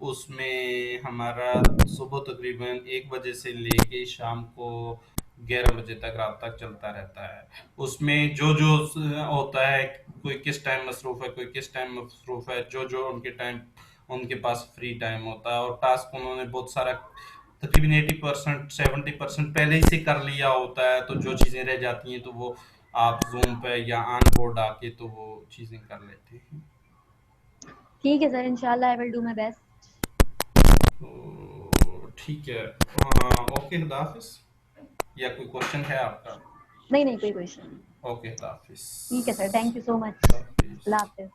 उसमें हमारा सुबह तकरीबन 1 बजे से लेके शाम को 11 बजे तक, रात तक चलता रहता है। उसमें जो जो होता है, कोई किस टाइम मसरूफ है, कोई किस टाइम मसरूफ है, जो जो उनके टाइम उनके पास फ्री टाइम होता है, और टास्क उन्होंने बहुत सारा तकरीबन 80% 70% पहले ही से कर लिया होता है, तो जो चीज़ें रह जाती हैं तो वो आप जूम पे या ऑन बोर्ड आके तो वो चीज़ें कर लेते हैं। ठीक है सर, इंशाल्लाह I will do my best. तो ठीक है, ओके, खुदा हाफिज। या कोई क्वेश्चन है आपका? नहीं नहीं, कोई क्वेश्चन नहीं। ओके, खुदा हाफिज। ठीक है sir, thank you so much. खुदा हाफिज। अल्लाह हाफिज।